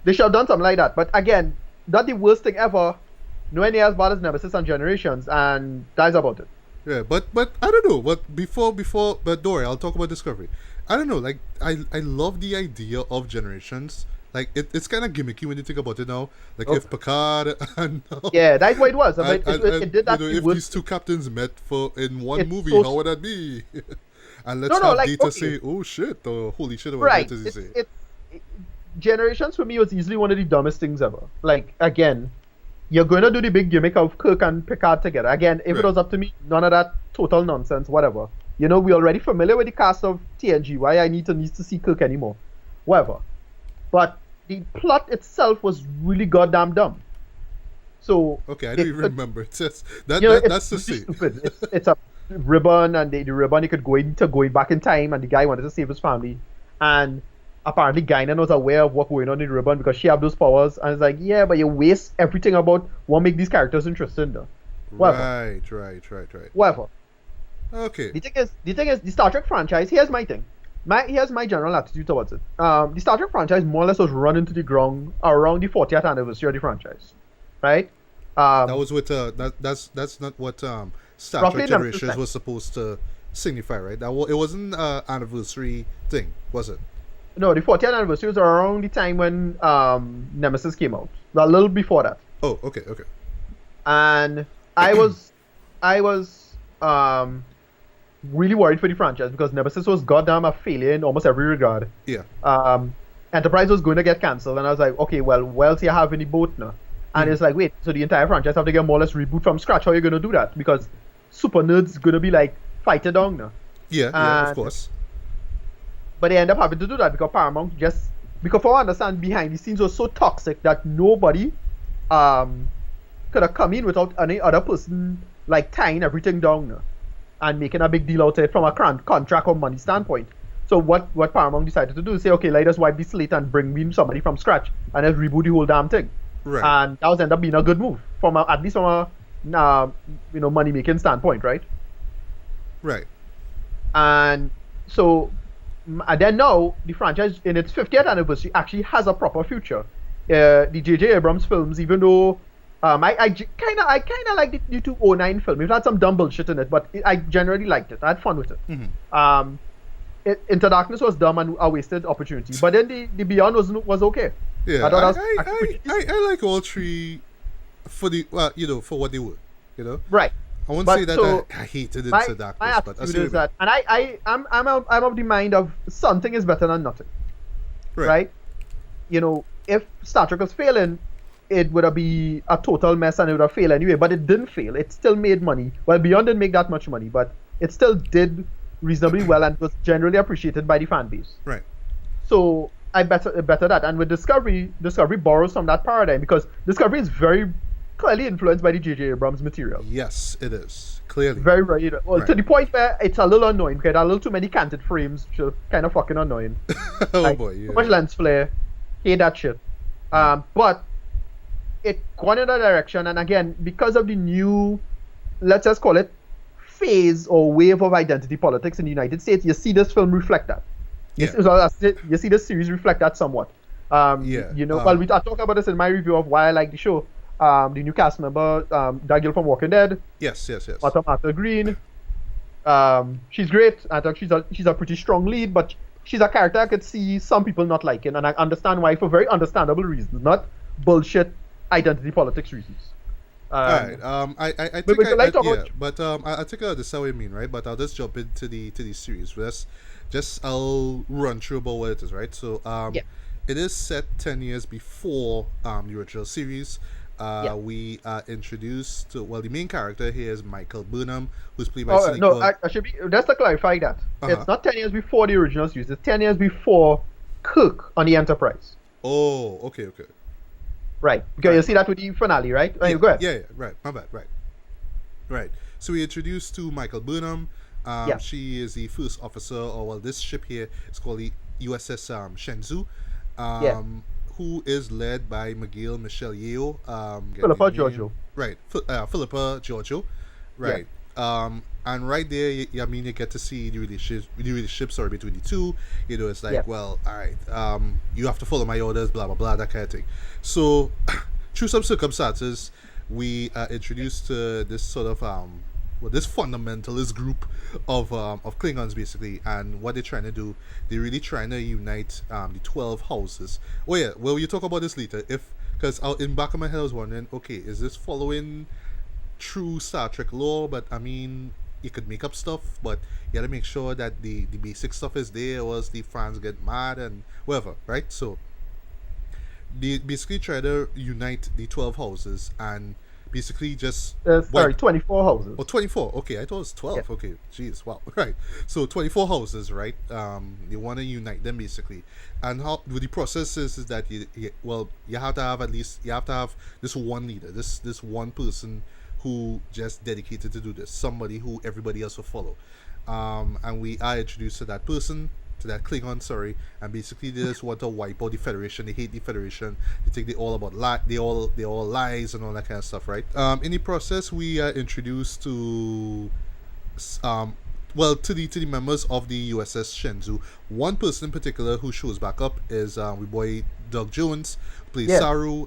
They should have done something like that. But again, that's the worst thing ever. Nowhere near as bad as Nemesis and Generations, and that's about it. Yeah, but I don't know. But but don't worry, I'll talk about Discovery. I don't know. Like I love the idea of generations. Like it's kind of gimmicky when you think about it now. Like if Picard and Yeah, that's what it was. I mean, and, it did that. if these two captains met for in one movie, so, how would that be? And let's no, have like, Data okay. say, "Oh shit!" or "Holy shit!" Or Right. what does he say? Generations for me was easily one of the dumbest things ever. Like again, you're going to do the big gimmick of Kirk and Picard together. Again, if it was up to me, none of that total nonsense, whatever. You know, we're already familiar with the cast of TNG. Why I need to see Kirk anymore? Whatever. But the plot itself was really goddamn dumb. So okay, I don't even remember. It's just, that's the really stupid. It's a ribbon, and the ribbon he could go back in time, and the guy wanted to save his family, and apparently Guinan was aware of what going on in the ribbon because she had those powers, and it's like, yeah, but you waste everything about what make these characters interesting, though. Right. Whatever. Okay. The thing is, the Star Trek franchise. Here's my thing. Here's my general attitude towards it. The Star Trek franchise more or less was run into the ground around the 40th anniversary of the franchise, right? That was with that's not what Star Trek Generations was supposed to signify, right? It wasn't an anniversary thing, was it? No, the 40th anniversary was around the time when Nemesis came out. A little before that. Oh, okay. And I was really worried for the franchise because Nemesis was goddamn a failure in almost every regard. Yeah. Enterprise was going to get cancelled, and I was like, okay, well, what else you have in the boat now? And it's like, wait, so the entire franchise have to get more or less reboot from scratch? How are you going to do that? Because Super Nerd's going to be like, fight it down now. Yeah, of course. But they end up having to do that because Paramount because for I understand, behind the scenes was so toxic that nobody could have come in without any other person like tying everything down now and making a big deal out of it from a contract or money standpoint. So what Paramount decided to do is say, okay, let us wipe the slate and bring in somebody from scratch and let's reboot the whole damn thing. Right. And that was end up being a good move at least from a money making standpoint, right? Right. And so and then now the franchise in its 50th anniversary actually has a proper future. The J.J. Abrams films, even though I kind of like the 2009 film. It had some dumb bullshit in it, but I generally liked it. I had fun with it. Mm-hmm. Into Darkness was dumb and a wasted opportunity, but then the Beyond was okay. Yeah, I like all three for for what they were, Right. I won't say that I hated Into Darkness, my but attitude is that, and I'm of the mind of something is better than nothing. Right? If Star Trek was failing, it would have been a total mess and it would have failed anyway. But it didn't fail. It still made money. Well, Beyond didn't make that much money, but it still did reasonably well and was generally appreciated by the fan base. Right. So I better that. And with Discovery borrows from that paradigm because Discovery is very clearly influenced by the J.J. Abrams material. Yes, it is. Clearly. Very, very. Well, to the point where it's a little annoying because there are a little too many canted frames, which are kind of fucking annoying. Boy, yeah. Too much lens flare. Hate that shit. But it gone in that direction, and again, because of the new, let's just call it, phase or wave of identity politics in the United States, you see this film reflect that. Yeah. You see this series reflect that somewhat. I talk about this in my review of why I like the show. The new cast member, Daniel from Walking Dead. Yes. Martha Green. She's great. I think she's a pretty strong lead, but she's a character I could see some people not liking, and I understand why for very understandable reasons, not bullshit identity politics reasons. Alright. I think I think I understand what you mean, right? But I'll just jump into the series. I'll run through about what it is, right? So it is set 10 years before the original series. We are introduced to, the main character here is Michael Burnham, who's played by I should be, just to clarify that. It's not 10 years before the original series, it's 10 years before Kirk on the Enterprise. Oh, okay. Right, because you see that with the finale, right? Yeah, go ahead. Yeah, right, my bad, right. So we introduced to Michael Burnham. She is the first officer, this ship here is called the USS Shenzhou. Who is led by Michelle Yeoh. Philippa Georgiou. Right, Philippa Georgiou. Right. Yeah. And right there, you get to see the relationship between the two. It's like, all right, you have to follow my orders, blah, blah, blah, that kind of thing. So, through some circumstances, we are introduced to this sort of this fundamentalist group of Klingons basically, and what they're trying to do, they're really trying to unite the 12 houses. Oh yeah, well you talk about this later. If because in back of my head I was wondering, okay, is this following true Star Trek lore? But I mean, you could make up stuff, but you gotta make sure that the basic stuff is there, or else the fans get mad and whatever, right? So they basically try to unite the 12 houses and basically just Sorry, 24 houses. Oh, 24. Okay, I thought it was 12. Yeah. Okay, jeez, wow. Right. So 24 houses, right? You want to unite them basically. And how with the process is that you have to have at least you have to have this one leader, this one person who just dedicated to do this, somebody who everybody else will follow. And we are introduced to that person, to that Klingon, sorry, and basically they just want to wipe out the Federation. They hate the Federation. They think they all about they all lies and all that kind of stuff, right? In the process, we are introduced to, to the members of the USS Shenzhou. One person in particular who shows back up is we boy Doug Jones, who plays Saru.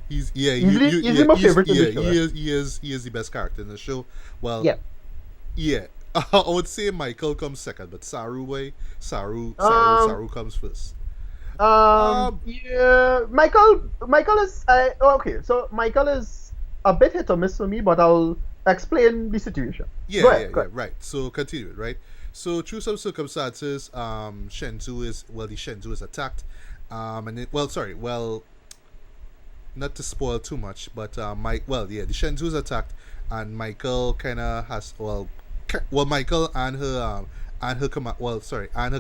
He's my favorite in the show. He is the best character in the show. Well, yeah. I would say Michael comes second, but Saru comes first. Michael is okay. So Michael is a bit hit or miss for me, but I'll explain the situation. Yeah, right. So continue it, right? So through some circumstances, the Shenzhou is attacked, not to spoil too much, but the Shenzhou is attacked, and Michael kind of has Michael and her and her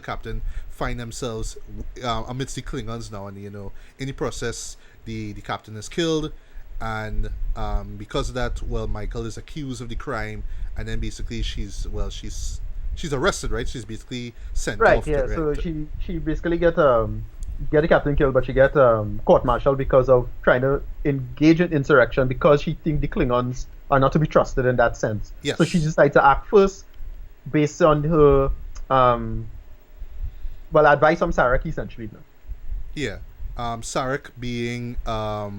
captain find themselves amidst the Klingons now, and in the process, the captain is killed, and because of that, Michael is accused of the crime, and then basically she's arrested, right? She's basically sent off. Right. Yeah. So she basically get the captain killed, but she get court-martialed because of trying to engage in insurrection because she think the Klingons are not to be trusted in that sense. Yes. So she decided to act first based on her advice from Sarek essentially. Yeah. Sarek being her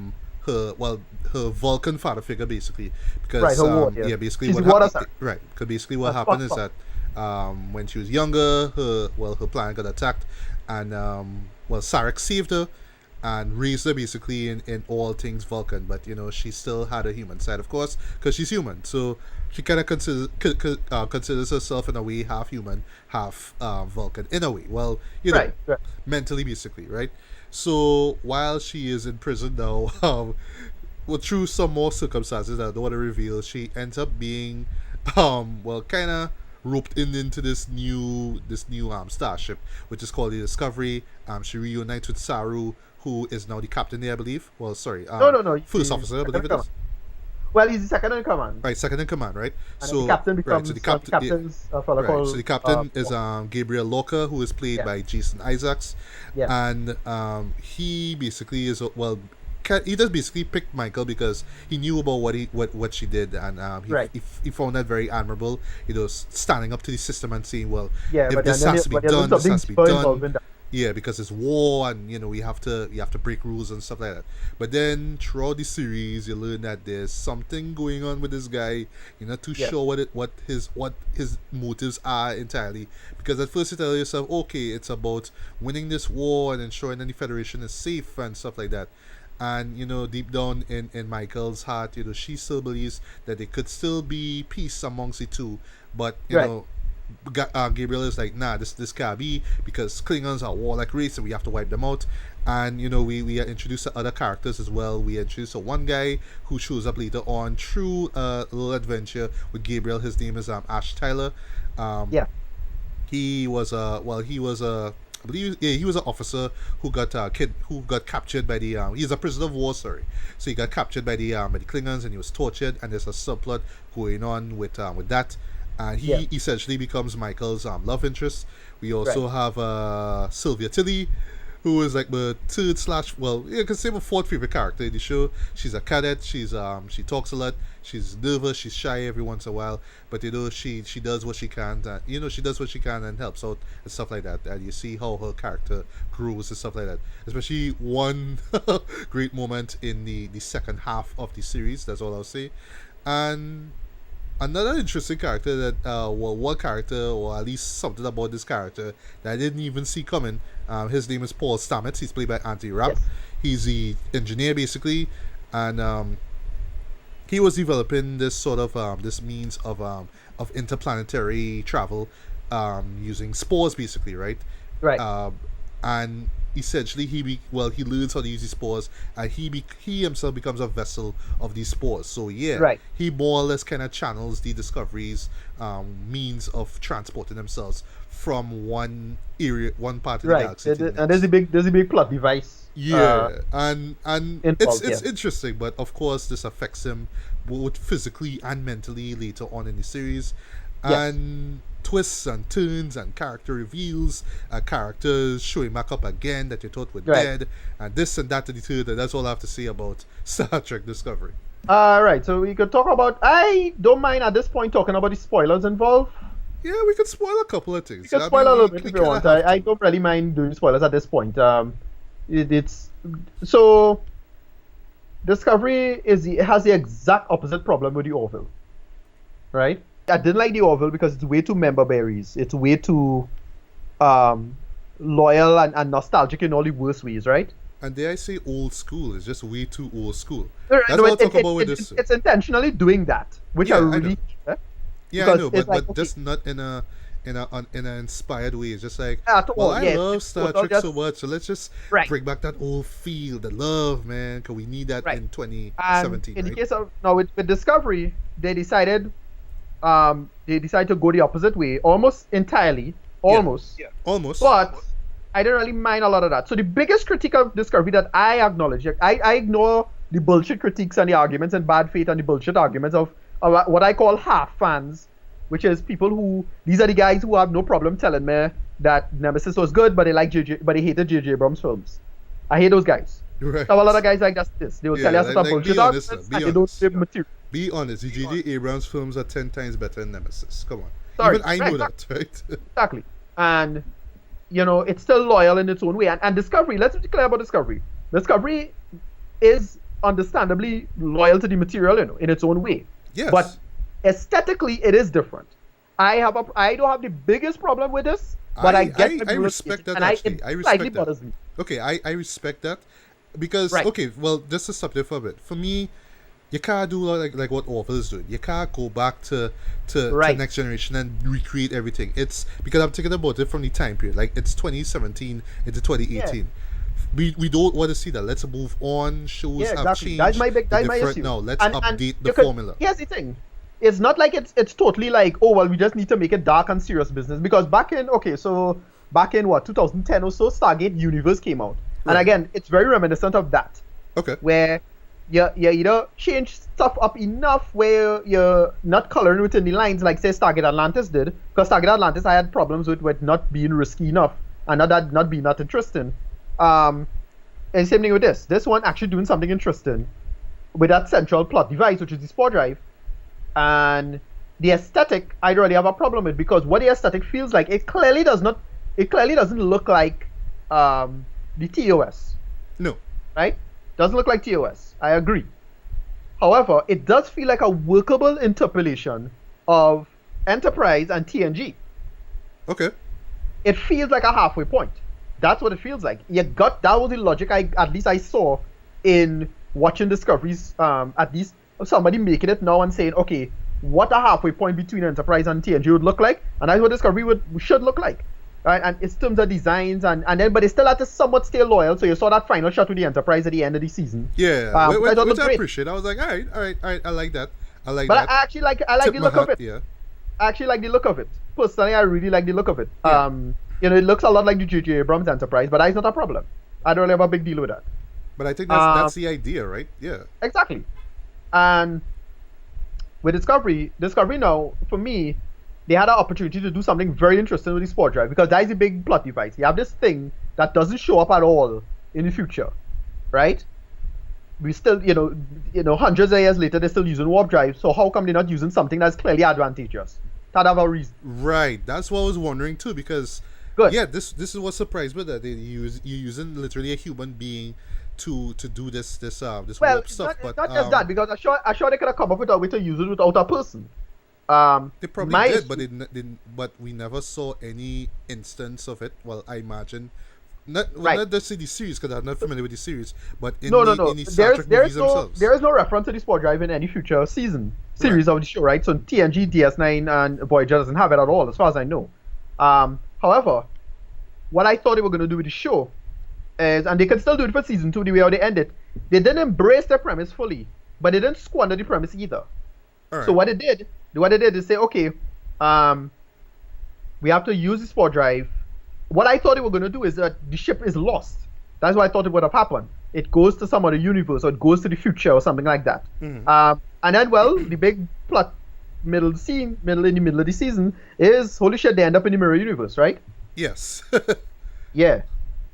Vulcan father figure basically, because basically she's what happened, right? Because basically what happened is that when she was younger, her planet got attacked, and Sarek saved her and raised her basically in all things Vulcan, but she still had a human side, of course, because she's human. So she kind of considers herself in a way half human, half Vulcan in a way. Well, right. Mentally basically, right? So while she is in prison now, through some more circumstances that I don't want to reveal, she ends up being kind of roped into this new starship, which is called the Discovery. She reunites with Saru, who is now the captain there, I believe. Well, sorry. No. First officer, I believe it is. Well, he's the second in command. Right, second in command, right? And so the captain becomes the captain's a fellow called... So the captain is Gabriel Lorca, who is played by Jason Isaacs. Yeah. And he basically is, he just basically picked Michael because he knew about what she did, and he found that very admirable. Standing up to the system and saying, if this has to be done, this has to be done. Yeah, because it's war, and we have to break rules and stuff like that. But then throughout the series, you learn that there's something going on with this guy. You're not too sure what his motives are entirely. Because at first you tell yourself, okay, it's about winning this war and ensuring that the Federation is safe and stuff like that. And deep down in Michael's heart, she still believes that there could still be peace amongst the two. But Gabriel is like, nah, this can't be, because Klingons are a warlike race and we have to wipe them out. And we are introduced to other characters as well. We are introduced to one guy who shows up later on through a little adventure with Gabriel. His name is Ash Tyler. He was I believe he was an officer who got captured by the he's a prisoner of war, sorry. So he got captured by the Klingons, and he was tortured, and there's a subplot going on with that. And he essentially becomes Michael's love interest. We also have Sylvia Tilly, who is like the third / you can say my fourth favorite character in the show. She's a cadet. She talks a lot. She's nervous. She's shy every once in a while, but she does what she can. She does what she can and helps out and stuff like that. And you see how her character grows and stuff like that. Especially one great moment in the second half of the series. That's all I'll say. And Another interesting character that, well, one character, or at least something about this character that I didn't even see coming. His name is Paul Stamets. He's played by Anthony Rapp. Yes. He's the engineer basically, and he was developing this sort of this means of interplanetary travel, using spores basically, right? Right. And essentially he learns how to use these spores, and he himself becomes a vessel of these spores. So yeah, Right. he more or less kind of channels the Discovery's means of transporting themselves from one part of the Right. galaxy to the And next. there's a big plot device. Yeah, and involved, it's yeah. interesting, but of course this affects him both physically and mentally later on in the series, Yes. and twists and turns and character reveals, characters showing back up again that you thought were Right. dead, and this and that and the third, and that's all I have to say about Star Trek Discovery. Right. So we could talk about. I don't mind at this point talking about the spoilers involved. Yeah, we could spoil a couple of things. You can I spoil mean, a little we bit if kinda you want. have to. I don't really mind doing spoilers at this point. It's so Discovery has the exact opposite problem with the Orville, right? I didn't like the Orville because it's way too member berries. It's way too loyal and nostalgic in all the worst ways, right? And dare I say old school? It's just way too old school. Right, That's no, what I'll talk about with this. It's intentionally doing that, which Yeah, I I really. know. Yeah, I because know, it's but like, but just not in an inspired way. It's just like, At well, all, I yeah. love It's Star total Trek so just- much, so let's just Right. bring back that old feel, the love, man, because we need that Right. in And 2017, in the right? case of with Discovery, they decided to go the opposite way, almost entirely, almost. Yeah. Almost. But I didn't really mind a lot of that. So the biggest critique of Discovery that I acknowledge, I ignore the bullshit critiques and the arguments and bad faith and the bullshit arguments of what I call half fans, which is people who these are the guys who have no problem telling me that Nemesis was good, but they hated J.J. Abrams films. I hate those guys. Right. So a lot of guys like this. They will Yeah, tell you like- some like, bullshit be honest, arguments be and they don't honest. give material. Be honest, the J.J. Abrams films are 10 times better than Nemesis. Come on. Sorry, Even I know right. that, right? Exactly. And, it's still loyal in its own way. And Discovery, let's be clear about Discovery. Discovery is understandably loyal to the material, in its own way. Yes. But aesthetically, it is different. I don't have the biggest problem with this, but I get the I real respect case, that, and actually. it I respect slightly that. bothers me. Okay, I respect that because Right. okay, well, just to stop there for a bit. For me, you can't do like what Orville's doing. You can't go back to Right. next generation and recreate everything. It's because I'm thinking about it from the time period. Like it's 2017 into 2018. We don't want to see that. Let's move on. Shows Yeah, have exactly. changed. That's my They're different issue. now. Let's And update the you could- formula. Here's the thing. It's not like it's totally like, oh well, we just need to make it dark and serious business, because back in what, 2010 or so, Stargate Universe came out. And Right. again, it's very reminiscent of that, Okay. where you either change stuff up enough where you're not coloring within the lines like say Stargate Atlantis did, because Stargate Atlantis I had problems with not being risky enough and not being that interesting. And same thing with this. This one actually doing something interesting with that central plot device, which is the spore drive. And the aesthetic, I don't really have a problem with, because what the aesthetic feels like, it clearly doesn't look like the TOS, No. right? Doesn't look like TOS. I agree. However, it does feel like a workable interpolation of Enterprise and TNG. Okay. It feels like a halfway point. That's what it feels like. That was the logic at least I saw in watching Discoveries. At least somebody making it now and saying, okay, what a halfway point between Enterprise and TNG would look like, and that's what Discovery should look like. Right? And it's terms of designs and then, but they still had to somewhat stay loyal. So you saw that final shot with the Enterprise at the end of the season. Yeah. I thought it Which was I great. appreciate. I was like, all right. I like that. But that. I actually like Tip the my look of hat, it. Yeah. I actually like the look of it. Personally, I really like the look of it. Yeah. It looks a lot like the J.J. Abrams Enterprise, but that's not a problem. I don't really have a big deal with that. But I think that's the idea, right? Yeah. Exactly. And with Discovery now, for me, they had an opportunity to do something very interesting with the spore drive, because that is a big plot device. You have this thing that doesn't show up at all in the future, right? We still, hundreds of years later, they're still using warp drives. So how come they're not using something that's clearly advantageous? That have a reason. Right. That's what I was wondering too, because Good. yeah, this is what surprised me, that you're using literally a human being to do this Well, warp stuff. not But just that, because I sure they could have come up with a way to use it without a person. They probably My did, but but we never saw any instance of it. Well, I imagine not just in the series because I'm not familiar with the series, but in no, in the Star Trek movies themselves. there is no reference to the sport drive in any future series of the show, right? So TNG, DS9, and Voyager doesn't have it at all, as far as I know. However, what I thought they were going to do with the show is, and they can still do it for season 2, the way how they end it, they didn't embrace their premise fully, but they didn't squander the premise either. Right. So what they did is say, okay, we have to use the sport drive. What I thought they were going to do is that the ship is lost. That's what I thought it would have happened. It goes to some other universe, or it goes to the future, or something like that. Mm-hmm. And then, well, the big plot in the middle of the season is, holy shit, they end up in the mirror universe, right? Yes. Yeah.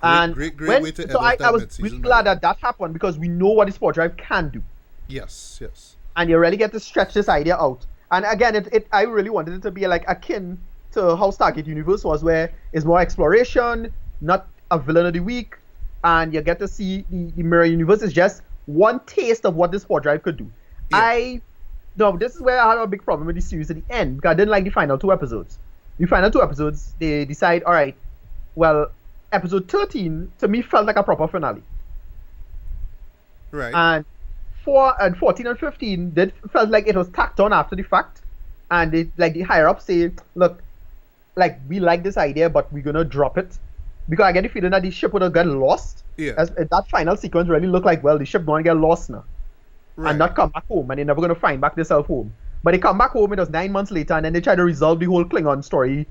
Great way to end so off I was really glad that happened, because we know what the sport drive can do. Yes. And you really get to stretch this idea out. And again, I really wanted it to be like akin to how Stargate Universe was, where it's more exploration, not a villain of the week, and you get to see the mirror universe is just one taste of what this sport drive could do. Yeah. This is where I had a big problem with the series at the end, because I didn't like the final 2 episodes. The final 2 episodes, they decide, all right, well, episode 13 to me felt like a proper finale. Right. And 14 and 15 felt like it was tacked on after the fact, and the higher ups say, look, like, we like this idea, but we're gonna drop it, because I get the feeling that the ship would have got lost. Yeah. As that final sequence really looked like, well, the ship gonna get lost now, right. and not come back home, and they're never gonna find back themselves home. But they come back home, it was 9 months later, and then they try to resolve the whole Klingon story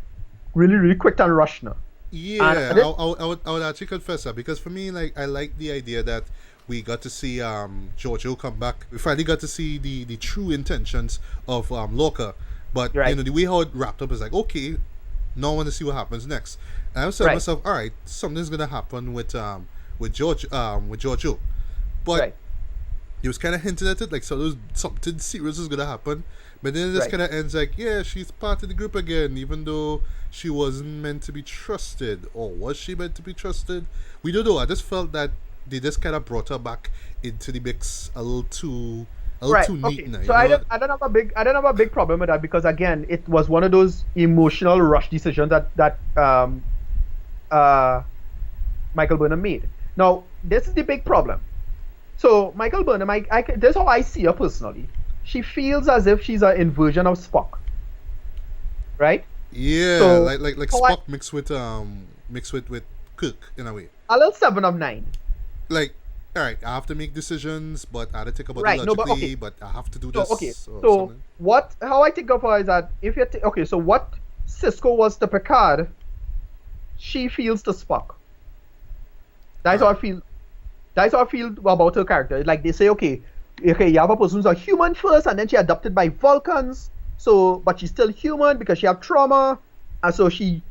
really, really quick and rushed now. Yeah, I would actually confess that, because for me, like, I like the idea that we got to see Giorgio come back. We finally got to see the true intentions of Lorca, but right. the way how it wrapped up is like, okay, now I want to see what happens next. And I was telling myself, all right, something's gonna happen with Giorgio, but it was kind of hinted at it, like, something serious is gonna happen. But then it just kind of ends like, yeah, she's part of the group again, even though she wasn't meant to be trusted. Or was she meant to be trusted? We don't know. I just felt that they just kind of brought her back into the mix a little too neat now. So I don't have a big problem with that, because again, it was one of those emotional rush decisions that Michael Burnham made. Now, this is the big problem. So Michael Burnham, this is how I see her personally. She feels as if she's an inversion of Spock, right? Yeah, so like Spock mixed with Kirk in a way. A little 7 of 9. Like, all right, I have to make decisions, but I had to think about it logically. But I have to do this. So how I think of her is that if you so what Sisko was to Picard, she feels to Spock. That's how I feel. That's how I feel about her character. Like, they say, okay, you have a person who's a human first, and then she adopted by Vulcans. So, but she's still human because she have trauma, and so she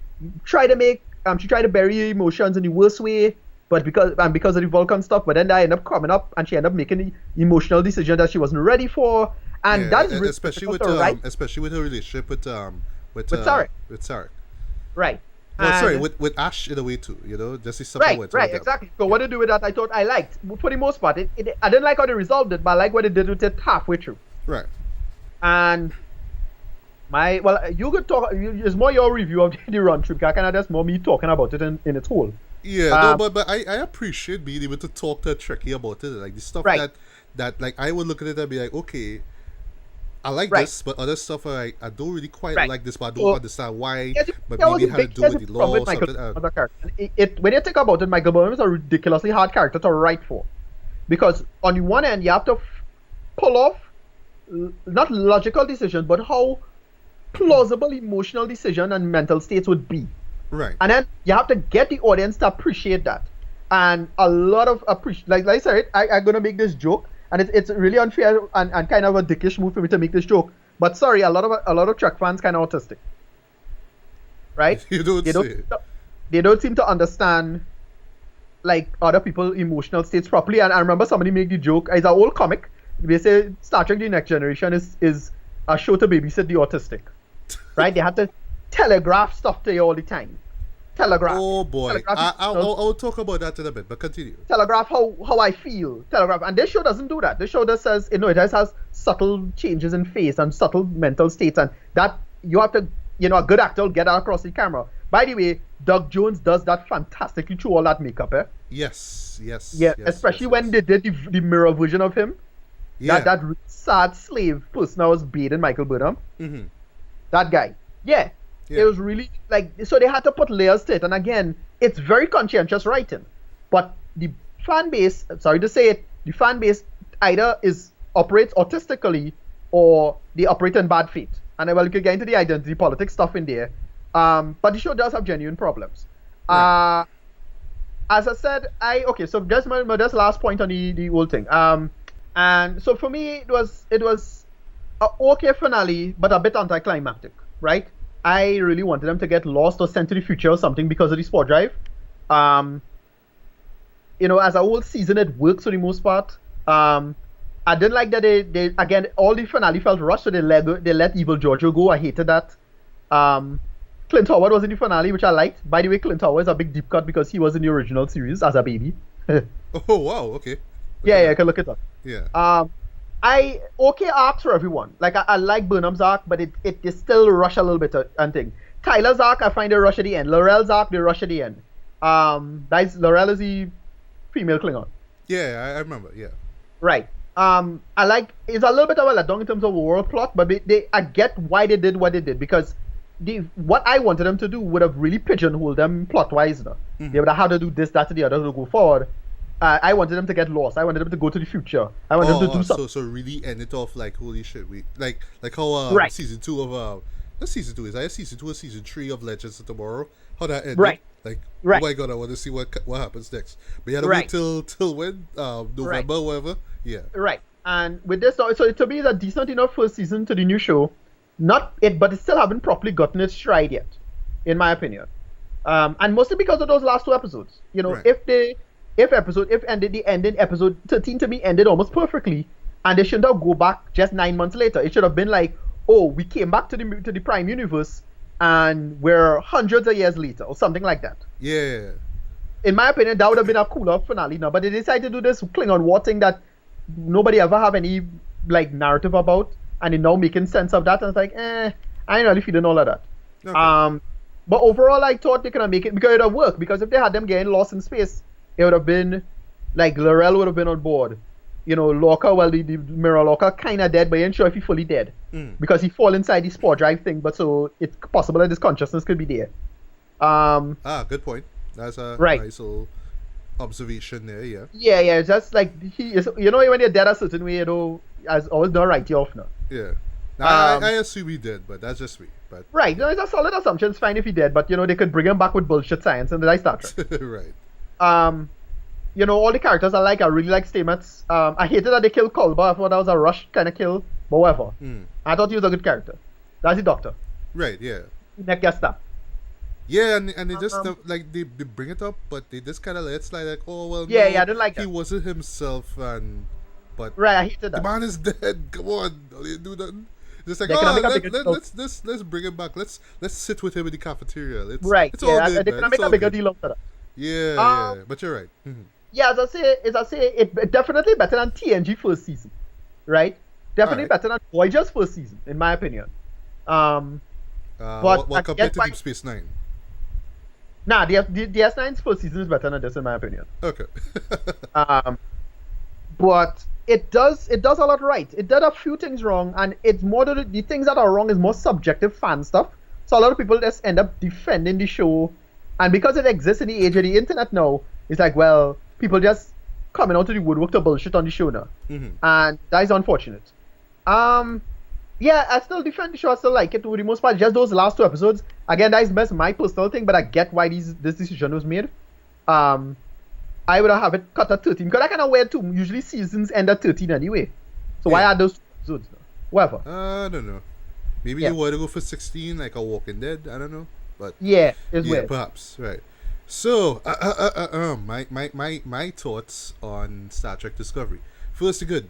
tried to bury emotions in the worst way. But because of the Vulcan stuff, but then that ended up coming up, and she ended up making the emotional decision that she wasn't ready for, and that is really especially with her relationship with Sarek. With Sarek. Right. Well, sorry, with Ash in a way too, just the support. Right, exactly. So what they do with that, I thought I liked. For the most part, I didn't like how they resolved it, but I like what they did with it halfway through. Right. And you could talk. It's more your review of the run through, because that's more me talking about it in its whole. Yeah, but I appreciate being able to talk to Trekkie about it, like the stuff that like I would look at it and be like, okay, I like this, but other stuff I don't really quite like this, but I don't understand why. But maybe it had to do with the law or something. When you think about it, Michael Burnham is a ridiculously hard character to write for, because on the one end you have to pull off not logical decisions, but how plausible emotional decision and mental states would be. Right. And then you have to get the audience to appreciate that. And a lot of like I said, I'm gonna make this joke, and it's really unfair and kind of a dickish move for me to make this joke. But sorry, a lot of Trek fans kind of autistic, right? They don't seem to understand like other people's emotional states properly. And I remember somebody made the joke. It's an old comic. They say Star Trek: The Next Generation is a show to babysit the autistic, right? They had to telegraph stuff to you all the time. telegraph. Oh boy, Telegraph, I'll talk about that in a bit, but continue. telegraph how I feel. Telegraph, and this show doesn't do that. This show just says, it just has subtle changes in face and subtle mental states, and that you have to, a good actor will get that across the camera. By the way, Doug Jones does that fantastically through all that makeup, eh? Yes. Yeah, especially when they did the mirror version of him. Yeah. That sad slave person that was bathing Michael Burnham. Mm-hmm. That guy. Yeah. It was really so they had to put layers to it. And again, it's very conscientious writing. But the fan base, sorry to say it, the fan base either operates autistically or they operate in bad faith. And we could get into the identity politics stuff in there. But the show does have genuine problems. Right. As I said, so that's my last point on the whole thing. And so for me, it was an okay finale, but a bit anticlimactic, right? I really wanted them to get lost or sent to the future or something because of the sport drive. As a whole season, it works for the most part. I didn't like that they again, all the finale felt rushed, so they let Evil Giorgio go. I hated that. Clint Howard was in the finale, which I liked. By the way, Clint Howard is a big deep cut because he was in the original series as a baby. Oh, wow, okay. Yeah, I can look it up. Yeah. Arcs for everyone. Like I like Burnham's arc, but it still rush a little bit and thing. Tyler's arc, I find they rush at the end. Laurel's arc, they rush at the end. Laurel is the female Klingon. Yeah, I remember. Yeah. Right. I like it's a little bit of a letdown in terms of world plot, but I get why they did what they did because what I wanted them to do would have really pigeonholed them plot wise. Mm-hmm. They would have had to do this, that, and the other to go forward. I wanted them to get lost. I wanted them to go to the future. I wanted them to do something. So really end it off like holy shit. We like how season 2 of not season 2 is either season 2 or season 3 of Legends of Tomorrow. How that ended. Right. Like oh my god, I want to see what happens next. But you had to wait till when? November or whatever. Yeah. Right. And with this, so to me, it's a decent enough first season to the new show. But it still haven't properly gotten its stride yet, in my opinion. And mostly because of those last 2 episodes. If the ending episode 13 to me ended almost perfectly, and they shouldn't have go back just 9 months later. It should have been like, oh, we came back to the Prime Universe, and we're hundreds of years later, or something like that. Yeah. In my opinion, that would have been a cooler finale now. But they decided to do this Klingon War thing that nobody ever have any narrative about, and they're now making sense of that. And it's like, I ain't really feeling all of that. Okay. But overall, I thought they could make it because it would have worked. Because if they had them getting lost in space, it would have been Laurel would have been on board. Lorca, the mirror Lorca kind of dead, but you ain't sure if he's fully dead. Because he fall inside the spore drive thing, but so it's possible that his consciousness could be there. Good point. That's a nice little observation there, yeah. Yeah, just like he is, when you're dead a certain way, as always don't write you off now. Yeah. I assume he did, but that's just me. But right, it's a solid assumption. It's fine if he did, but they could bring him back with bullshit science and then I start. Right. All the characters I really like Stamets. I hated that they killed Culber. I thought that was a rush kind of kill, but whatever. I thought he was a good character. That's the Doctor. Right, yeah. Neck gets stabbed. Yeah, and they just they bring it up, but they just kind of let it slide like, oh well. Yeah, I didn't like that. He wasn't himself, but right, I hated that. The man is dead. Come on, don't you do nothing? Just like let's bring him back. Let's sit with him in the cafeteria. It's all good. They can make a bigger deal out of that. Yeah, but you're right. Mm-hmm. Yeah, as I say, it definitely better than TNG first season, right? Definitely better than Voyager's first season, in my opinion. But compared to Deep Space Nine. Nah, the DS9's first season is better than this, in my opinion. Okay. But it does a lot right. It did a few things wrong, and it's more the things that are wrong is more subjective fan stuff. So a lot of people just end up defending the show. And because it exists in the age of the internet now, it's like, well, people just coming out to the woodwork to bullshit on the show now. Mm-hmm. And that is unfortunate. Yeah, I still defend the show. I still like it for the most part. Just those last 2 episodes. Again, that is my personal thing, but I get why this decision was made. I would have it cut at 13. Because I kind of weird too. Usually seasons end at 13 anyway. So why are those episodes now? Whatever. I don't know. Maybe you want to go for 16, like a Walking Dead. I don't know. But it's weird. Perhaps, right. So, my thoughts on Star Trek Discovery. First, good.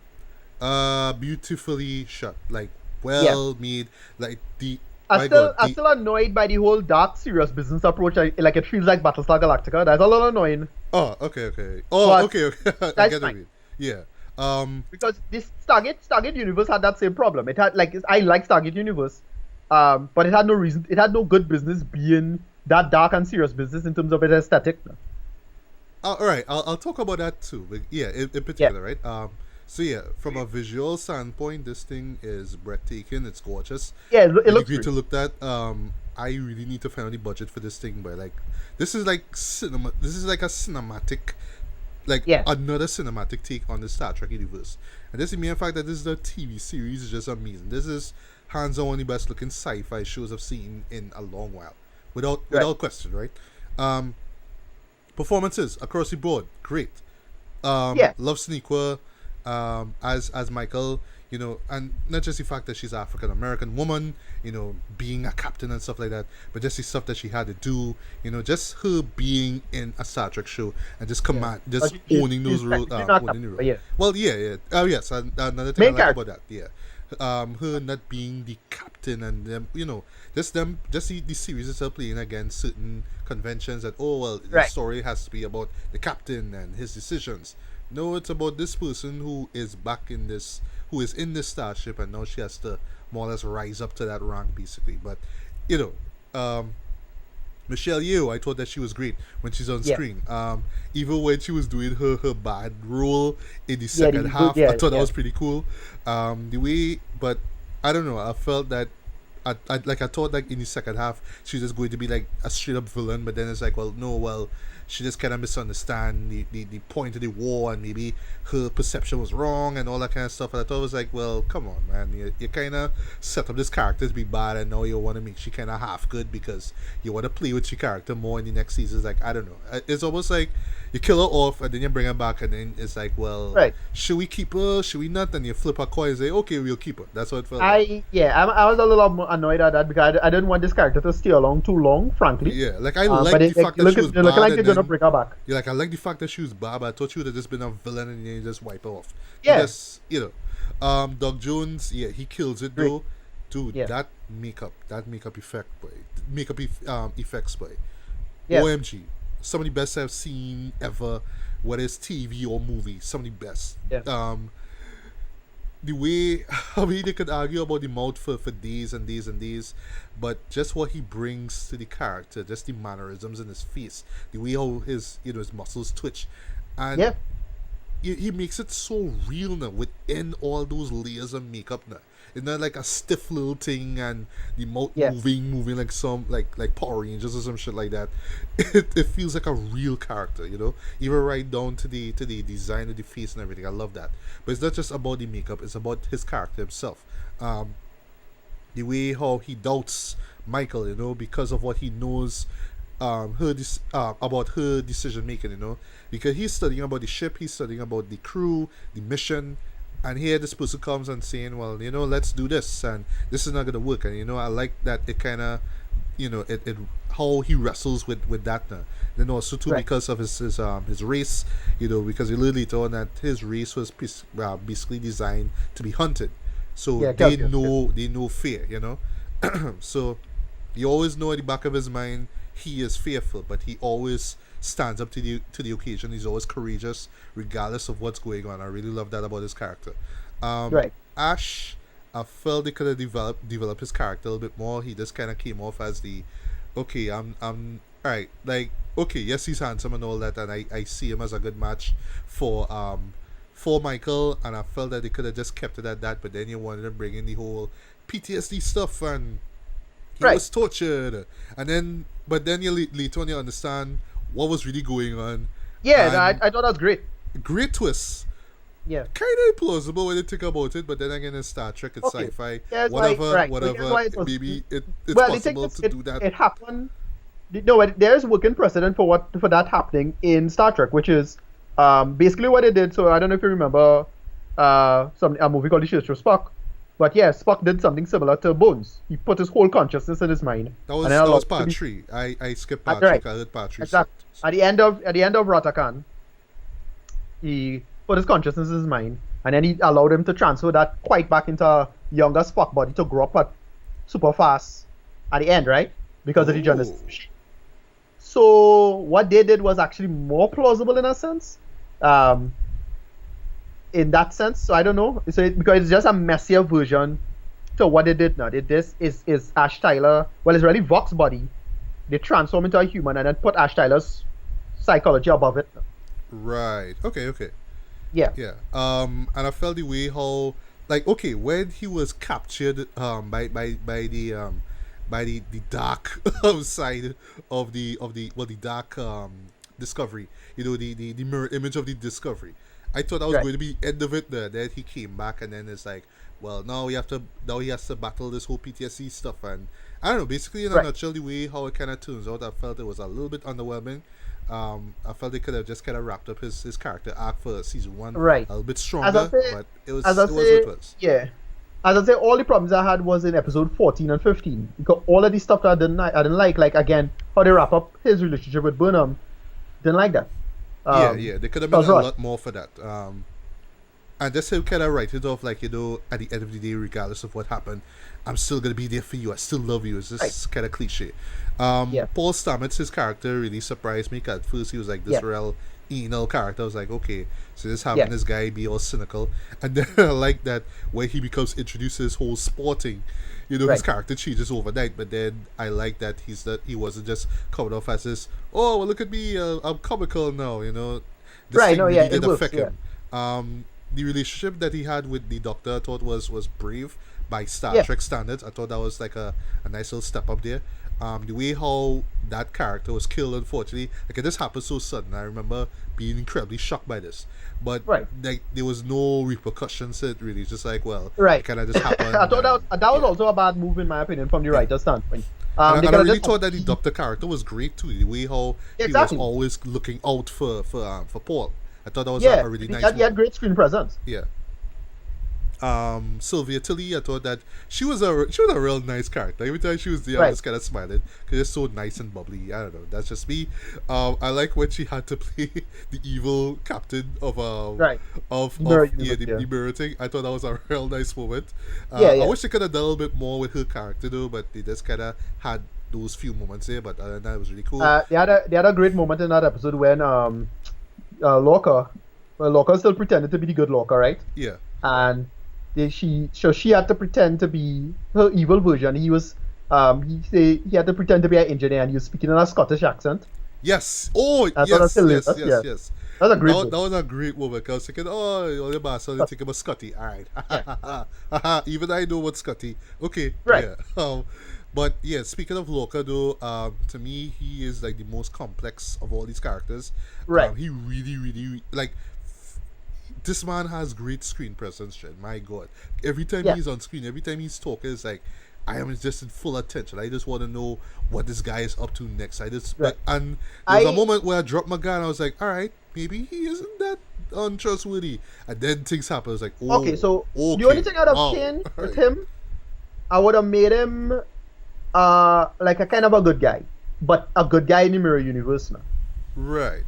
Beautifully shot, like well made. Like the My God, I'm still annoyed by the whole dark, serious business approach. Like it feels like Battlestar Galactica. That's a little annoying. oh, okay. Oh, But okay. I that's get what you fine. mean. Yeah. Because this Stargate universe had that same problem. It had like I like Stargate universe, but it had no reason. It had no good business being that dark and serious business in terms of its aesthetic. All right. I'll talk about that too. But yeah, in Yeah, particular, right? So yeah, from a visual standpoint, this thing is breathtaking. It's gorgeous. yeah, it Really looks great great. to look at. I really need to find the budget for this thing, but like, this is like cinema. This is like a cinematic, like Yeah, another cinematic take on the Star Trek universe. And just the mere fact that this is a TV series is just amazing. This is hands on one of the best looking sci-fi shows I've seen in a long while, right. without question, right? Um, Performances across the board, great. Yeah, Love Sneakwa, as Michael, and not just the fact that she's an African American woman, being a captain and stuff like that, but just the stuff that she had to do, just her being in a Star Trek show and just yeah. just owning those She's roles, technically not owning the captain, role. but yeah, Well, yeah. Oh, yes, and another thing I main like character. about that, yeah, her not being the captain and them, just the series itself playing against certain conventions that, oh well, the Right. story has to be about the captain and his decisions. No, it's about this person who is in this starship, and now she has to more or less rise up to that rank, basically. But you know, Michelle Yeoh, I thought that she was great when she's on Yeah, screen. Even when she was doing her bad role in the yeah, second half, I yeah, thought that yeah. was pretty cool. The way, but I don't know. I felt that I thought like in the second half she's just going to be like a straight up villain, but then it's like, well, no, well, she just kind of misunderstand the point of the war, and maybe her perception was wrong and all that kind of stuff. And I thought it was like, well, come on, man, you kind of set up this character to be bad, and now you want to make she kind of half good because you want to play with your character more in the next season. It's like, I don't know. It's almost like you kill her off and then you bring her back, and then it's like, well, Right. should we keep her? Should we not? And you flip a coin and say, okay, we'll keep her. That's what it felt like. I was a little annoyed at that because I didn't want this character to stay along too long, frankly. Yeah, like I But like the fact that she was they're looking bad, like and they're gonna then bring her back. yeah, like I like the fact that she was bad. But I thought she would have just been a villain, and then you just wipe her off. But Yeah, just Doug Jones, yeah, he kills it great. though. Dude, Yeah, that makeup effect, boy, effects, boy. yeah, OMG, some of the best I've seen ever, whether it's TV or movie, some of the best. yeah, The way, I mean, they could argue about the mouth for days and days and days, but just what he brings to the character, just the mannerisms in his face, the way how his muscles twitch, and yeah, he makes it so real now within all those layers of makeup now. It's not like a stiff little thing and the mouth yeah, moving like some like Power Rangers or some shit like that. It feels like a real character, even right down to the design of the face and everything. I love that. But it's not just about the makeup; it's about his character himself. The way how he doubts Michael, because of what he knows, about her decision making, because he's studying about the ship, he's studying about the crew, the mission, and here this person comes and saying, well, let's do this, and this is not gonna work, and I like that it kind of, it how he wrestles with that now. Then also too right. because of his race, because he later on that his race was basically designed to be hunted, so Yeah, they Celsius. Yeah, know fear. So you always know at the back of his mind he is fearful, but he always stands up to the occasion. He's always courageous, regardless of what's going on. I really love that about his character. right. Ash, I felt they could have developed his character a little bit more. He just kind of came off as the, okay, I'm all right. Like, okay, yes, he's handsome and all that, and I see him as a good match for Michael, and I felt that they could have just kept it at that. But then you wanted to bring in the whole PTSD stuff, and he Right. was tortured, and then but then you later on you understand what was really going on, Yeah, and I thought that was great. great twists. Yeah. Kind of plausible when you think about it, but then again, in Star Trek, it's Okay. sci-fi, Yeah, it's whatever, right. So here's whatever. why it was. Maybe it's Well, the thing possible is, to do that. it happened. No, there's working precedent for that happening in Star Trek, which is basically what they did. So I don't know if you remember a movie called The Search for Spock, but yeah, Spock did something similar to Bones. He put his whole consciousness in his mind, That and was then that allowed was it to part be three. I skipped part right. three. I heard part three. Exactly. At the end of Ratakan, he put his consciousness in his mind, and then he allowed him to transfer that quite back into a younger Spock body to grow up at super fast at the end, right? Because of the Oh. Genesis machine. So what they did was actually more plausible in a sense. In that sense, so I don't know. Because it's just a messier version to what they did now. This is Ash Tyler. Well, it's really Vox body. They transform into a human and then put Ash Tyler's psychology above it. Right. Okay. Okay. Yeah. Yeah. And I felt the way how, like, okay, when he was captured by the dark side of the dark discovery, the mirror image of the discovery. I thought that was Right. going to be the end of it there. Then he came back and then it's like, well, now he has to battle this whole PTSD stuff. And I don't know, basically in a Right. nutshell, the way how it kind of turns out, I felt it was a little bit underwhelming. I felt they could have just kind of wrapped up his character arc for season one Right. a little bit As I stronger, say, but it was as I it was what say, it was. yeah. As I say, all the problems I had was in episode 14 and 15 because all of the stuff that I didn't like again how they wrap up his relationship with Burnham, didn't like that. Yeah, they could have been was a right. lot more for that. And just to kind of write it off, like, at the end of the day, regardless of what happened, I'm still gonna be there for you. I still love you. It's just Right. kind of cliche. Yeah. Paul Stamets, his character really surprised me. 'Cause at first he was like this Yeah. real anal character. I was like, okay, so this having Yeah. this guy be all cynical, and then I like that when he becomes introduced to his whole sporting, his Right. character changes overnight. But then I like that he wasn't just coming off as this. Oh, well, look at me, I'm comical now. This Right, thing no, really yeah, did it works, affect yeah. him. The relationship that he had with the doctor, I thought was brave by Star Yeah. Trek standards. I thought that was like a nice little step up there. The way how that character was killed, unfortunately, like, it just happened so sudden. I remember being incredibly shocked by this, but Right. like there was no repercussions. It really just like, well, Right. it kind of just happened. I thought that was yeah. also a bad move in my opinion from the writer's standpoint. And, They I could have really just thought that the doctor character was great too. The way how Exactly. he was always looking out for Paul. I thought that was yeah, a really he nice. had moment. great screen presence. Yeah. Sylvia Tilly, I thought that she was a real nice character. Every time she was there, I Right. was kind of smiling because it's so nice and bubbly. I don't know, that's just me. I like when she had to play the evil captain of Right. of Mirror of universe, the mirror thing. I thought that was a real nice moment. Yeah, yeah. I wish they could have done a little bit more with her character though, but they just kind of had those few moments there. But other than that, it was really cool. They had a great moment in that episode when Lorca, well, Lorca still pretended to be the good Lorca, right? Yeah. And she had to pretend to be her evil version. He had to pretend to be an engineer and he was speaking in a Scottish accent. Yes. Oh, I thought yes, that's hilarious, yes, yeah. yes. That was a great That, move. that was a great moment. 'Cause I was thinking, oh, your boss, so they think about Scotty. All right. Even I know what Scotty. Okay. Right. Yeah. But yeah, speaking of Loka though, to me he is like the most complex of all these characters. Right. He really, really like. This man has great screen presence, Jen. My God, every time Yeah. he's on screen, every time he's talking, it's like I am just in full attention. I just want to know what this guy is up to next. Right. And there was a I- moment where I dropped my gun. I was like, all right, maybe he isn't that untrustworthy. And then things happen. I was like, oh, Okay, so okay, the only thing I'd have wow. changed with Right. him, I would have made him like a kind of a good guy, but a good guy in the mirror universe now. Right.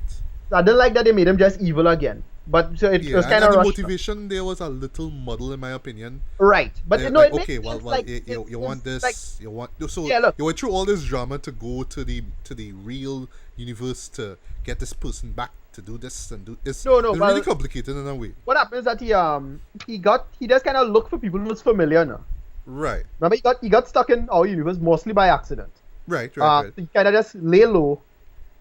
I didn't like that they made him just evil again. But so it Yeah, was kind and of the rushed. motivation there was a little muddle in my opinion. Right, but They're no, like, it makes okay, well, sense, well, like, you want this, like, you want so Yeah, look. you went through all this drama to go to the real universe to get this person back to do this and do this. No, it's well- really complicated in a way. what happens is that he just kind of look for people who's familiar now. Right, Remember, he got stuck in our universe mostly by accident. right. So he kind of just lay low,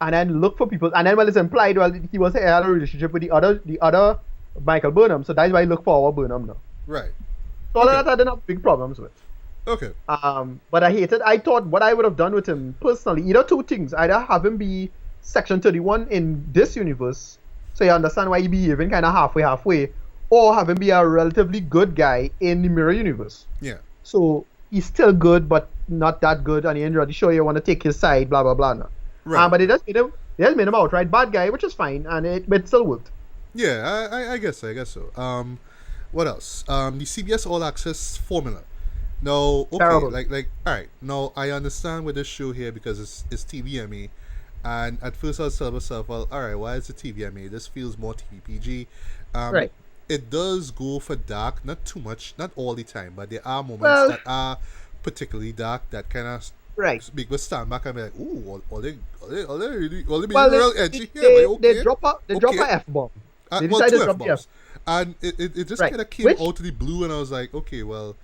and then look for people, and then well, it's implied he had a relationship with the other Michael Burnham, so that's why he looked for our Burnham now. Right. So all Okay. of that I didn't have big problems with. Okay. But I thought what I would have done with him personally, either two things. Either have him be Section 31 in this universe, so you understand why he behaving kind of halfway, or have him be a relatively good guy in the mirror universe. Yeah. So he's still good, but not that good, and you're really sure you want to take his side, blah blah blah. Now. Right. But they just made him outright bad guy, which is fine, and it still worked. Yeah, I guess so. What else? The CBS All Access formula. Now, okay, Terrible. like, all right. Now I understand with this show here because it's TVMA, and at first I was telling myself, well, all right, why is it TVMA? This feels more TVPG. Right. It does go for dark, not too much, not all the time, but there are moments Well- that are particularly dark that kind of Right. make me stand back and be like, ooh, all they being Well, real edgy here, but okay. they drop a F bomb. They Well, decided two to F drop the F. bombs, and it just Right. kind of came Which out of the blue, and I was like, okay, well,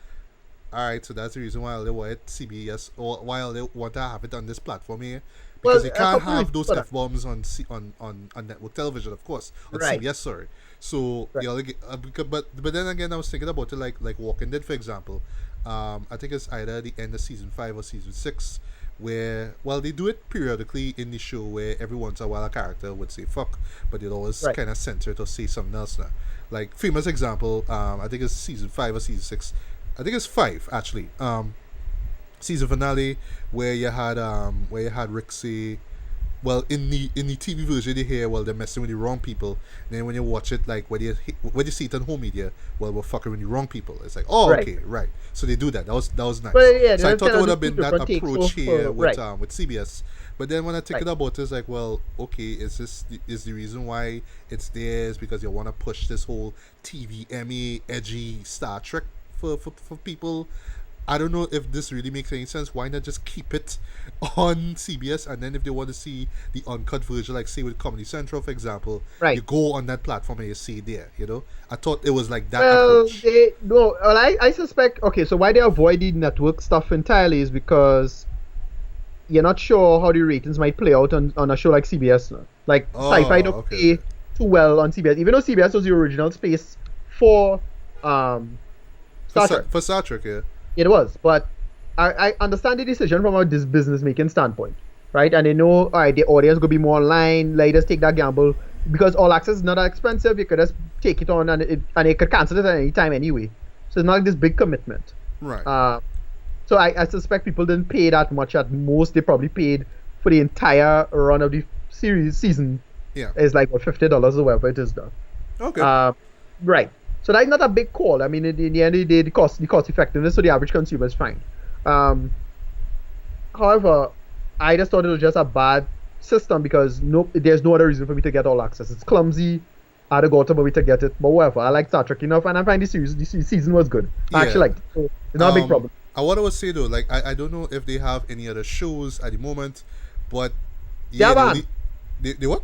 all right, so that's the reason why they wanted CBS or why they want to have it on this platform here. well, Because you a can't couple have reasons those for that. F bombs on network television, of course, on Right. CBS. Sorry, so Right. you know, but then again, I was thinking about it like Walking Dead, for example. I think it's either the end of season 5 or season 6, where they do it periodically in the show where every once in a while a character would say fuck, but they'd always Right. kind of censor it or say something else now. Like famous example, I think it's season 5 or season 6. I think it's 5 actually. Season finale where you had Rick say, well, in the TV version you hear, well, they're messing with the wrong people. And then when you watch it, like when you see it on home media, well, we're fucking with the wrong people. It's like, oh, Right. okay, right. So they do that. That was nice. But yeah, So I there's thought kind it of would have two been that different takes approach for- here right. with CBS. But then when I think Right. about it, it's like, well, okay, is the reason why it's there is because you want to push this whole TVMA edgy Star Trek for people. I don't know if this really makes any sense. Why not just keep it on CBS, and then if they want to see the uncut version, like say with Comedy Central, for example, Right. you go on that platform and you see it there. You know, I thought it was like that Well, approach. I suspect. Okay, so why they avoid the network stuff entirely is because you're not sure how the ratings might play out on a show like CBS. No? Like sci-fi don't okay. play too well on CBS, even though CBS was the original space for Star Trek. For Star Trek, yeah. It was, but I understand the decision from a business making standpoint, right? And they know, all right, the audience will be more online. Let us take that gamble because all access is not that expensive. You could just take it on and it could cancel it at any time anyway. So it's not like this big commitment. Right. So I suspect people didn't pay that much. At most, they probably paid for the entire run of the season. Yeah. It's like what, $50 or whatever it is now. Okay. Right. So that's not a big call. I mean, in the end of the day, the cost effectiveness, so the average consumer is fine. However, I just thought it was just a bad system because there's no other reason for me to get all access. It's clumsy. I had to go out of my way to get it, but whatever. I like Star Trek enough, and I find the season was good. I actually liked it. So it's not a big problem. What I would say though, like I don't know if they have any other shows at the moment, but They have a hand- they what?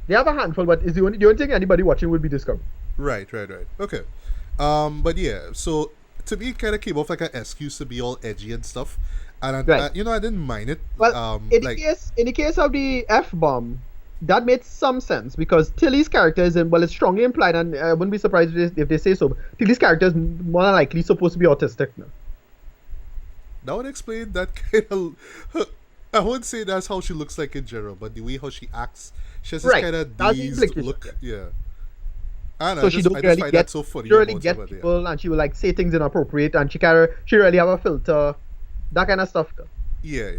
They have a handful, but it's the only thing anybody watching would be Discovery. Right. Okay. But yeah, so to me, it kind of came off like an excuse to be all edgy and stuff, and I didn't mind it. Well, in the case of the F bomb, that made some sense because Tilly's character is it's strongly implied, and I wouldn't be surprised if they say so. Tilly's character is more than likely supposed to be autistic now. That would explain that kind of. I wouldn't say that's how she looks like in general, but the way how she acts, she has this kind of dazed look. Yeah. And So I she just don't find really that so funny. she really about get somebody, people, and she will like say things inappropriate, and she really have a filter, that kind of stuff. Yeah.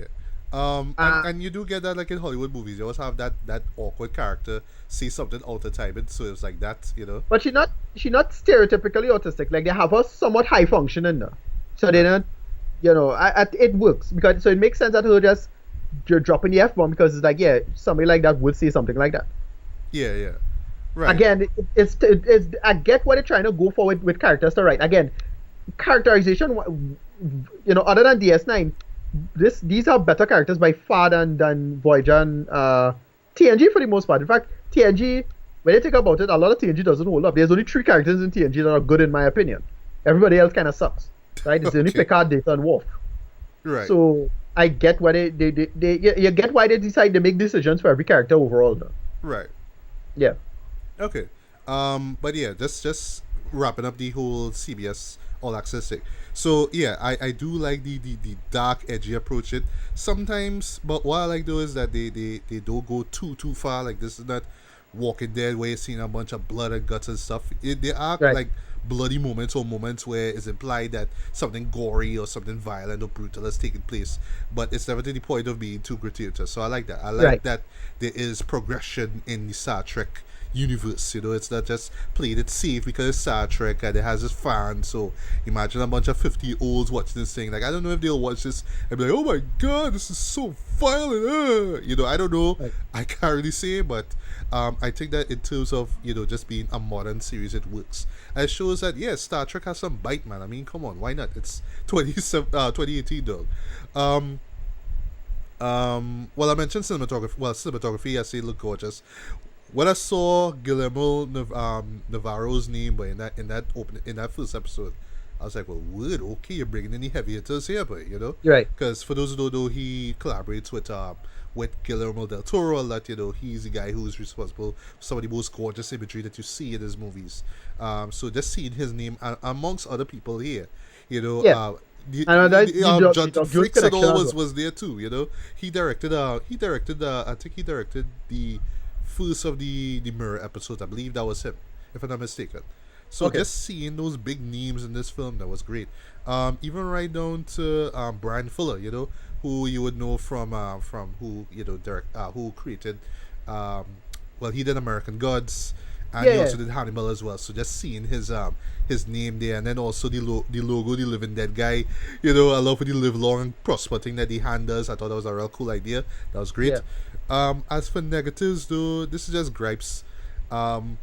And you do get that like in Hollywood movies. You always have that awkward character say something out of time, and so it's like that, you know. But she's not stereotypically autistic. Like they have her somewhat high functioning now, so they're not, it works because so it makes sense that her just dropping the F bomb because it's like somebody like that would say something like that. Yeah. Right. Again, it's I get what they're trying to go for with characters to write. Again, characterization, other than DS9, these are better characters by far than Voyager and TNG for the most part. In fact, TNG, when you think about it, a lot of TNG doesn't hold up. There's only 3 characters in TNG that are good in my opinion. Everybody else kind of sucks, right? It's only Picard, Data, and Worf. Right. So I get why you get why they decide to make decisions for every character overall, though. Right. Yeah. Okay. But yeah, just wrapping up the whole CBS All Access thing. So yeah, I do like the dark, edgy approach it sometimes. But what I like though is that they don't go too far. Like this is not Walking Dead where you're seeing a bunch of blood and guts and stuff. They are like bloody moments or moments where it's implied that something gory or something violent or brutal has taken place, but it's never to the point of being too gratuitous. So I like that. I like that there is progression in the Star Trek universe. It's not just played it safe because it's Star Trek and it has its fans. So imagine a bunch of 50-year-olds watching this thing. Like I don't know if they'll watch this and be like, oh my god, this is so violent. I don't know. I can't really say, but I think that in terms of just being a modern series, it works. And it shows that Star Trek has some bite, man. I mean, come on, why not? It's 2018, dog. Well, I mentioned cinematography. Well, cinematography, I say look gorgeous. When I saw Navarro's name, but in that first episode, I was like, well, word, okay, you're bringing in the heavy hitters here, but You're right. because for those who don't know, he collaborates with Guillermo del Toro a lot. He's the guy who's responsible for some of the most gorgeous imagery that you see in his movies. So just seeing his name amongst other people here, you know, Yeah. And Jonathan Jones Frakes and connection all as well. was there too. He directed. I think he directed the first of the Mirror episodes. I believe that was him, if I'm not mistaken. So Okay. just seeing those big names in this film, that was great. Even right down to Brian Fuller, who you would know from who who created, um, well, he did American Gods, and Yeah, he yeah. also did Hannibal as well. So just seeing his name there, and then also the logo, the Living Dead guy. I love the live long and prosper thing that the hand does. I thought that was a real cool idea. That was great. Yeah. As for negatives, though, this is just gripes. Um,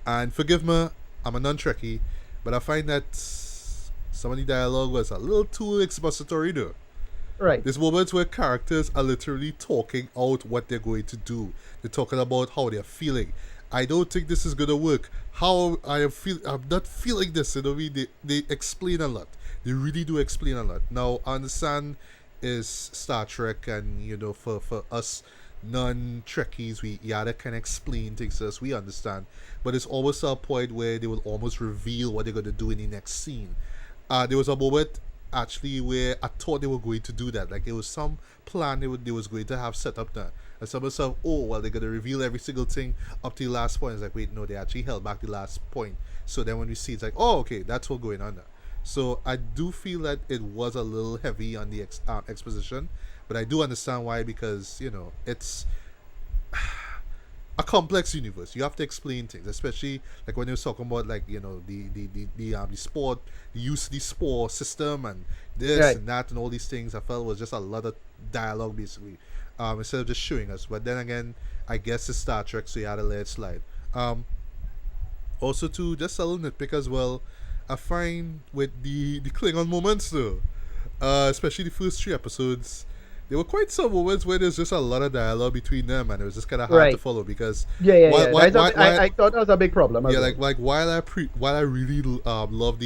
and forgive me, I'm a non-Trekkie, but I find that some of the dialogue was a little too expository, though. Right. There's moments where characters are literally talking out what they're going to do. They're talking about how they're feeling. I don't think this is gonna work. How I am feel, I'm not feeling this. They explain a lot. They really do explain a lot. Now, I understand is Star Trek, and for us non-Trekkies, we gotta kind of explain things to us. We understand, but it's almost a point where they will almost reveal what they're gonna do in the next scene. There was a moment actually where I thought they were going to do that. Like there was some plan they was going to have set up there. And some of myself, oh well, they're gonna reveal every single thing up to the last point. It's like, wait, no, they actually held back the last point. So then when we see, it's like, oh, okay, that's what's going on there. So I do feel that it was a little heavy on the exposition, but I do understand why, because it's a complex universe. You have to explain things, especially like when you're talking about like the sport, the use of the sport system, and this Right. and that and all these things. I felt was just a lot of dialogue basically, instead of just showing us. But then again, I guess it's Star Trek, so you had to let it slide. Also, too, just a little nitpick as well. I find with the Klingon moments though, especially the first three episodes, there were quite some moments where there's just a lot of dialogue between them, and it was just kind of hard to Right. follow because Yeah, yeah, while, yeah. while, while, I thought that was a big problem as yeah, well. like while I really love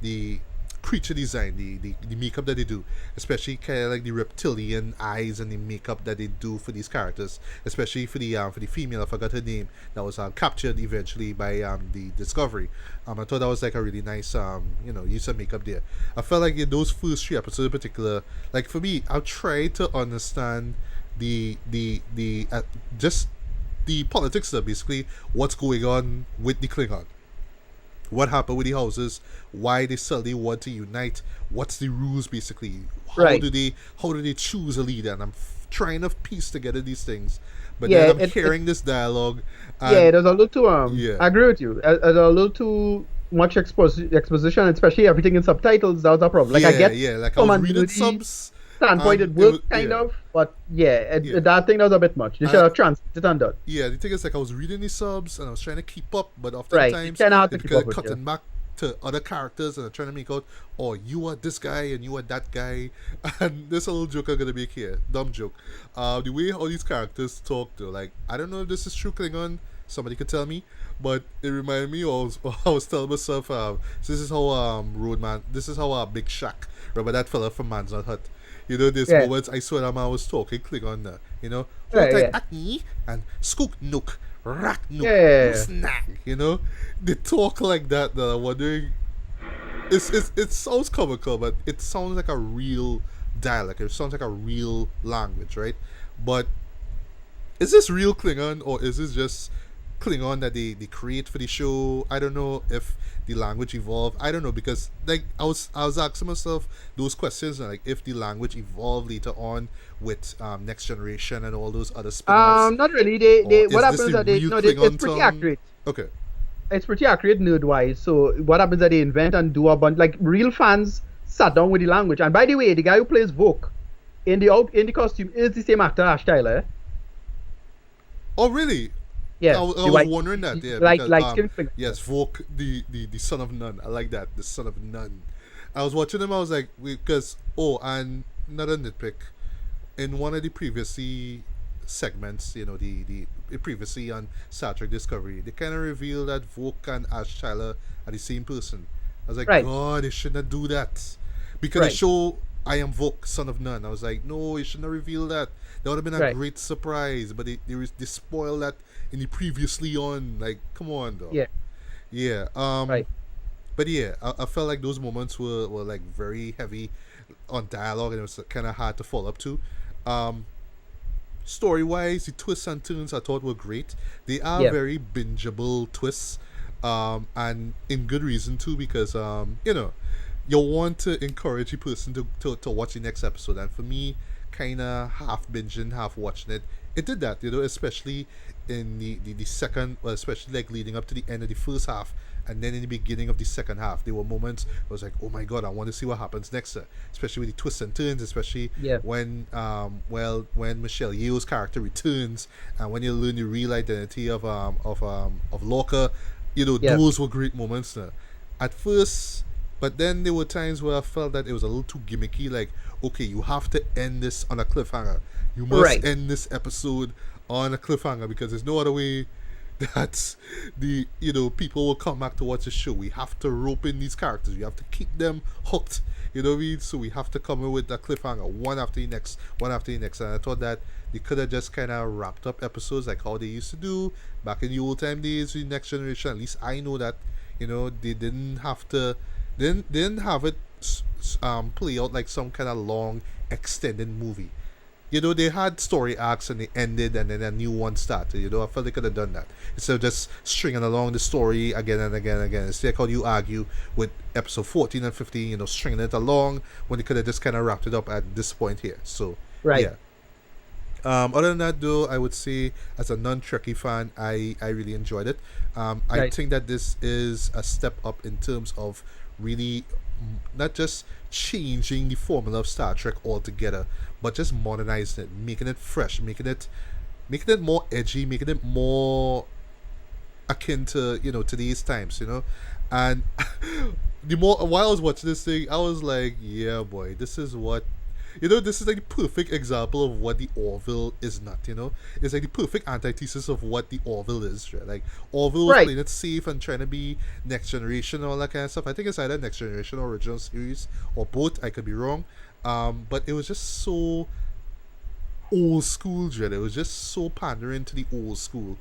the creature design, the makeup that they do, especially kind of like the reptilian eyes and the makeup that they do for these characters, especially for the female. I forgot her name. That was captured eventually by the Discovery. I thought that was like a really nice use of makeup there. I felt like in those first three episodes in particular, like for me, I tried to understand the just the politics of basically what's going on with the Klingon. What happened with the houses? Why they suddenly want to unite? What's the rules basically? Right. How do they choose a leader? And I'm trying to piece together these things, but Yeah, then I'm hearing this dialogue. yeah, And there's a little too yeah, I agree with you. There's a little too much exposition, especially everything in subtitles. That was a problem. Like I yeah, get yeah. Like I from was a reading nerdy subs, standpoint, and it it was worked kind yeah, of, but yeah, yeah. that thing that was a bit much. They should And have translated and done. yeah, the thing is, like, I was reading the subs and I was trying to keep up, but Right, it's oftentimes kind of hard to it's keep kind up of with you. cutting back to other characters and I'm trying to make out, oh, you are this guy and you are that guy. And there's a little joke I'm gonna make here, dumb joke. The way all these characters talk, though, like, I don't know if this is true Klingon. Somebody could tell me, but it reminded me of I was telling myself, this is how Roadman, this is how Big Shack, remember that fella from Man's Not Hut. There's Yeah, moments I swear that man was talking Klingon there. Hold right, tight yeah, at me and skook nook, rak nook, yeah, snag. They talk like that. That I'm wondering. It sounds comical, but it sounds like a real dialect. It sounds like a real language, right? But is this real Klingon or is this just Klingon that they create for the show? I don't know if the language evolved. I don't know because like I was asking myself those questions like if the language evolved later on with Next Generation and all those other spin-offs, Not really. They or what is this happens the that they real no, it's Klingon pretty tongue? accurate. Okay. It's pretty accurate nerd wise. So what happens that they invent and do a bunch like real fans sat down with the language. And by the way, the guy who plays Vogue in the costume is the same actor Ash Tyler. Oh really? Yeah, I the was white, wondering that, yeah, like because skin fling. yes, Volk, the son of none. I like that, the son of none. I was watching him. I was like, because and not a nitpick. In one of the previously segments, the previously on Star Trek Discovery, they kind of revealed that Vogue and Ash Tyler are the same person. I was like, Right, God, they shouldn't do that. Because the right, show I Am Vogue, Son of None, I was like, no, you shouldn't reveal that. That would have been a right, great surprise, but they spoiled that in the previously on. Like, come on, though. yeah, Yeah. right, But yeah, I felt like those moments were like very heavy on dialogue, and it was kind of hard to follow up to. Um, Story wise, the twists and turns I thought were great. They are yeah, very bingeable twists, and in good reason too, because you want to encourage a person to watch the next episode, and for me, kind of half binging, half watching it, it did that, especially in the second, well, especially like leading up to the end of the first half, and then in the beginning of the second half, there were moments I was like, oh my god, I want to see what happens next, especially with the twists and turns, especially yeah, when when Michelle Yeoh's character returns, and when you learn the real identity of Lorca, yeah, those were great moments. At first, but then there were times where I felt that it was a little too gimmicky. Like, okay, you have to end this on a cliffhanger. You must right, end this episode on a cliffhanger because there's no other way that the people will come back to watch the show. We have to rope in these characters. We have to keep them hooked. You know what I mean? So we have to come in with a cliffhanger, one after the next, one after the next. And I thought that they could have just kind of wrapped up episodes like how they used to do back in the old time days with Next Generation. At least I know that they didn't have to, didn't have it play out like some kind of long extended movie. They had story arcs and they ended and then a new one started. I felt they could have done that. Instead of just stringing along the story again and again and again. It's like how you argue with episode 14 and 15, stringing it along when they could have just kind of wrapped it up at this point here. So, right, yeah. Other than that, though, I would say as a non-Trekkie fan, I really enjoyed it. I right, think that this is a step up in terms of really not just changing the formula of Star Trek altogether, but just modernizing it, making it fresh, making it more edgy, making it more akin to today's times, and the more while I was watching this thing, I was like, yeah, boy, this is what this is like the perfect example of what the Orville is not. It's like the perfect antithesis of what the Orville is. Right? Like Orville was right. playing it safe and trying to be Next Generation and all that kind of stuff. I think it's either Next Generation or original series or both. I could be wrong, but it was just so old school, Dread. It was just so pandering to the old school.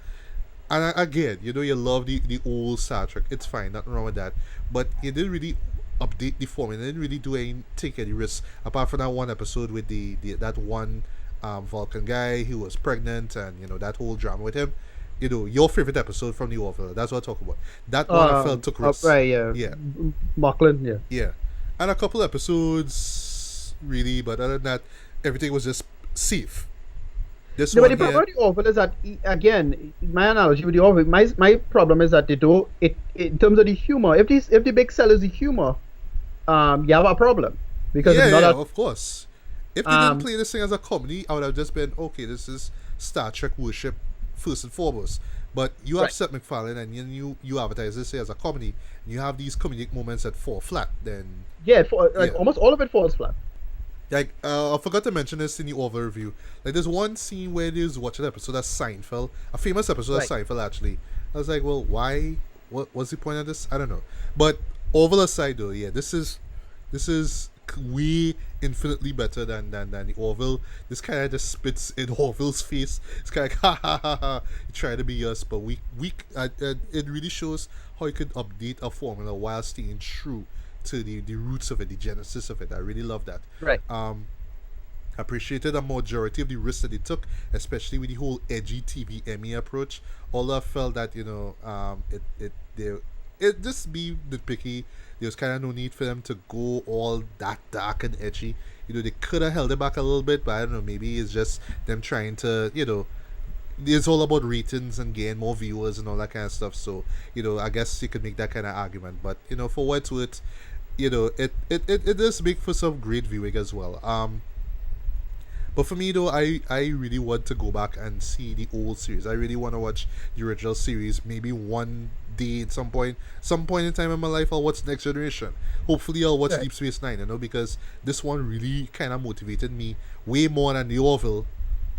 And again, you love the old Star Trek. It's fine, nothing wrong with that. But it didn't really update the formula. It didn't really take any risks apart from that one episode with the that one Vulcan guy who was pregnant and that whole drama with him. Your favorite episode from the Orville. That's what I talk about. That one I felt took risks. Right, yeah, Yeah, Markland, yeah. yeah, and a couple episodes really, but other than that, everything was just safe. This No, but one the problem here, with the Orville is that, again, my analogy with the Orville, my problem is that they do it in terms of the humor. If the big sell is the humor, you have a problem because yeah, it's yeah, not yeah, a of course. If they didn't um play this thing as a comedy, I would have just been okay. This is Star Trek worship first and foremost. But you have right, Seth MacFarlane, and you advertise this as a comedy, and you have these comedic moments that fall flat. Then yeah, like yeah, almost all of it falls flat. like I forgot to mention this in the overview. Like there's one scene where there's watch an episode of Seinfeld, a famous episode of Right, Seinfeld actually. I was like, well, why? What's the point of this? I don't know. But over the side though, yeah, this is way infinitely better than the Orville. This kind of just spits in Orville's face. It's kind of like ha ha ha ha. You try to be us, but it really shows how you could update a formula while staying true to the roots of it, the genesis of it. I really love that. right, Appreciated a majority of the risks that they took, especially with the whole edgy TV Emmy approach. Although I felt that it just be nitpicky. There was kind of no need for them to go all that dark and edgy. They could have held it back a little bit, but I don't know. Maybe it's just them trying to it's all about ratings and getting more viewers and all that kind of stuff. So I guess you could make that kind of argument. But for what it's worth, it does make for some great viewing as well. But for me though, I really want to go back and see the old series. I really want to watch the original series. Maybe one day at some point in time in my life, I'll watch Next Generation. Hopefully, I'll watch Right. Deep Space Nine. Because this one really kind of motivated me way more than the Orville.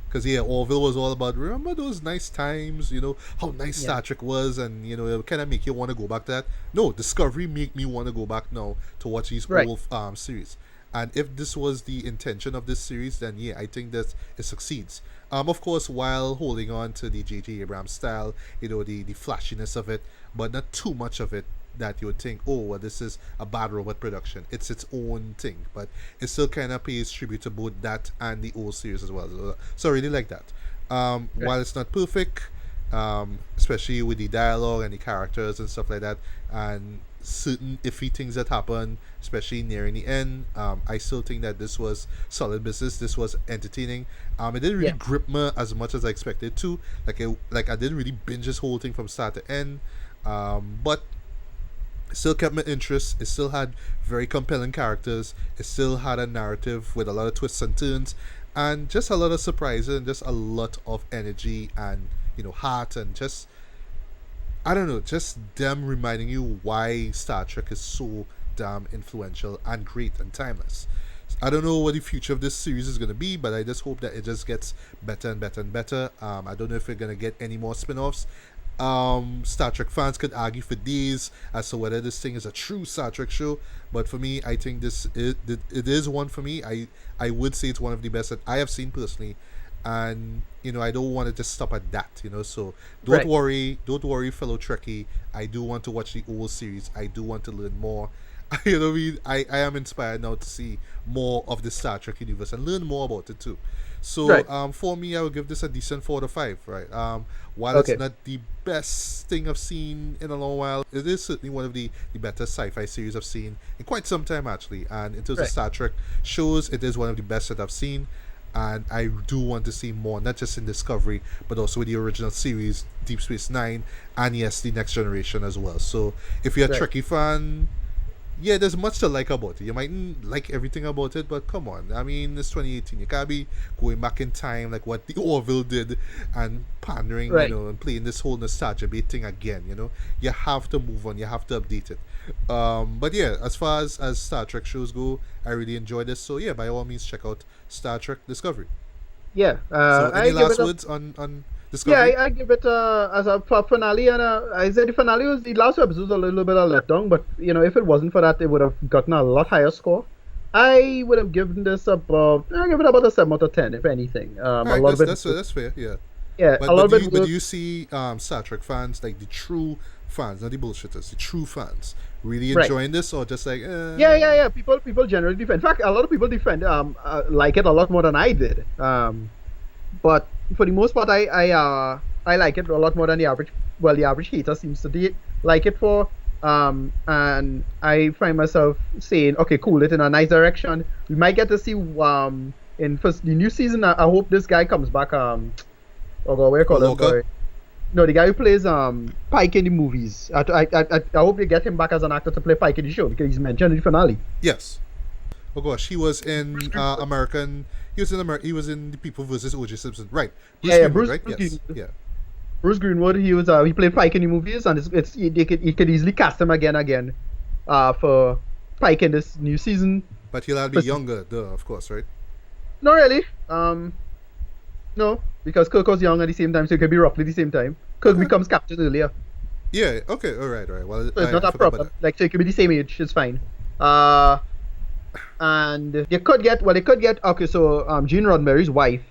Because yeah, Orville was all about remember those nice times, how nice Yeah. Star Trek was, and it kind of make you want to go back to that. No, Discovery make me want to go back now to watch these Right. old series. And if this was the intention of this series, then yeah, I think that it succeeds. Of course, while holding on to the J.J. Abrams style, the flashiness of it, but not too much of it that you would think, oh, well, this is a bad robot production. It's its own thing, but it still kind of pays tribute to both that and the old series as well. So I really like that. While it's not perfect, especially with the dialogue and the characters and stuff like that, and certain iffy things that happen, especially nearing the end, I still think that this was solid business. This was entertaining. It didn't really Yeah. grip me as much as I expected to. Like I didn't really binge this whole thing from start to end. But it still kept my interest. It still had very compelling characters. It still had a narrative with a lot of twists and turns, and just a lot of surprises and just a lot of energy and heart and just I don't know, just them reminding you why Star Trek is so damn influential and great and timeless. I don't know what the future of this series is going to be, but I just hope that it just gets better and better and better. I don't know if we're going to get any more spin offs. Star Trek fans could argue for days as to whether this thing is a true Star Trek show, but for me, I think it is one for me. I would say it's one of the best that I have seen personally, and I don't want to just stop at that. So don't Right. worry, fellow Trekkie. I do want to watch the old series. I do want to learn more. You know what I mean? I am inspired now to see more of the Star Trek universe and learn more about it too. So Right. for me, I would give this a decent 4 to 5. Right. While Okay. it's not the best thing I've seen in a long while, it is certainly one of the better sci-fi series I've seen in quite some time actually. And in terms of Right. Star Trek shows, it is one of the best that I've seen. And I do want to see more, not just in Discovery, but also with the original series, Deep Space Nine, and yes, the Next Generation as well. So if you're a Right. Trekkie fan, yeah, there's much to like about it. You mightn't like everything about it, but come on. I mean, it's 2018. You can't be going back in time like what the Orville did and pandering, Right. and playing this whole nostalgia bait thing again. You have to move on. You have to update it. But yeah, as far as Star Trek shows go, I really enjoy this. So yeah, by all means, check out Star Trek Discovery. Yeah. So I any give last it a words on Yeah, Discovery? I give it as a finale, and I said the finale was the last episode was a little bit of letdown, but if it wasn't for that, it would have gotten a lot higher score. I would have given this about I give it about a 7 out of 10, if anything. All A right, little bit, that's fair. Yeah. yeah, But a little but do bit you but worse. do you see Star Trek fans, like the true fans, not the bullshitters, the true fans, really Right. enjoying this, or just like Yeah. People generally defend. In fact, a lot of people defend like it a lot more than I did. But for the most part, I like it a lot more than the average. Well, the average hater seems to like it for. And I find myself saying, okay, cool, it in a nice direction. We might get to see in first the new season. I hope this guy comes back. Oh God, what do you call him? Loka? Sorry. No, the guy who plays Pike in the movies. I hope they get him back as an actor to play Pike in the show because he's mentioned in the finale. Yes. Oh gosh, he was in American. He was in He was in The People versus O.J. Simpson. Right. Bruce Yeah, Greenwood, Bruce- right? Bruce Yes. Greenwood. Yeah. Bruce Greenwood, he played Pike in the movies, and you could easily cast him again, for Pike in this new season. But he'll have to be younger, of course, right? Not really. No, because Kirk was young at the same time, so it could be roughly the same time. Kirk becomes captain earlier, Yeah. Okay. All right. Well, so it's not I a forgot about problem. that. Like, so it could be the same age. It's fine. And they could get. Okay, so Gene Roddenberry's wife,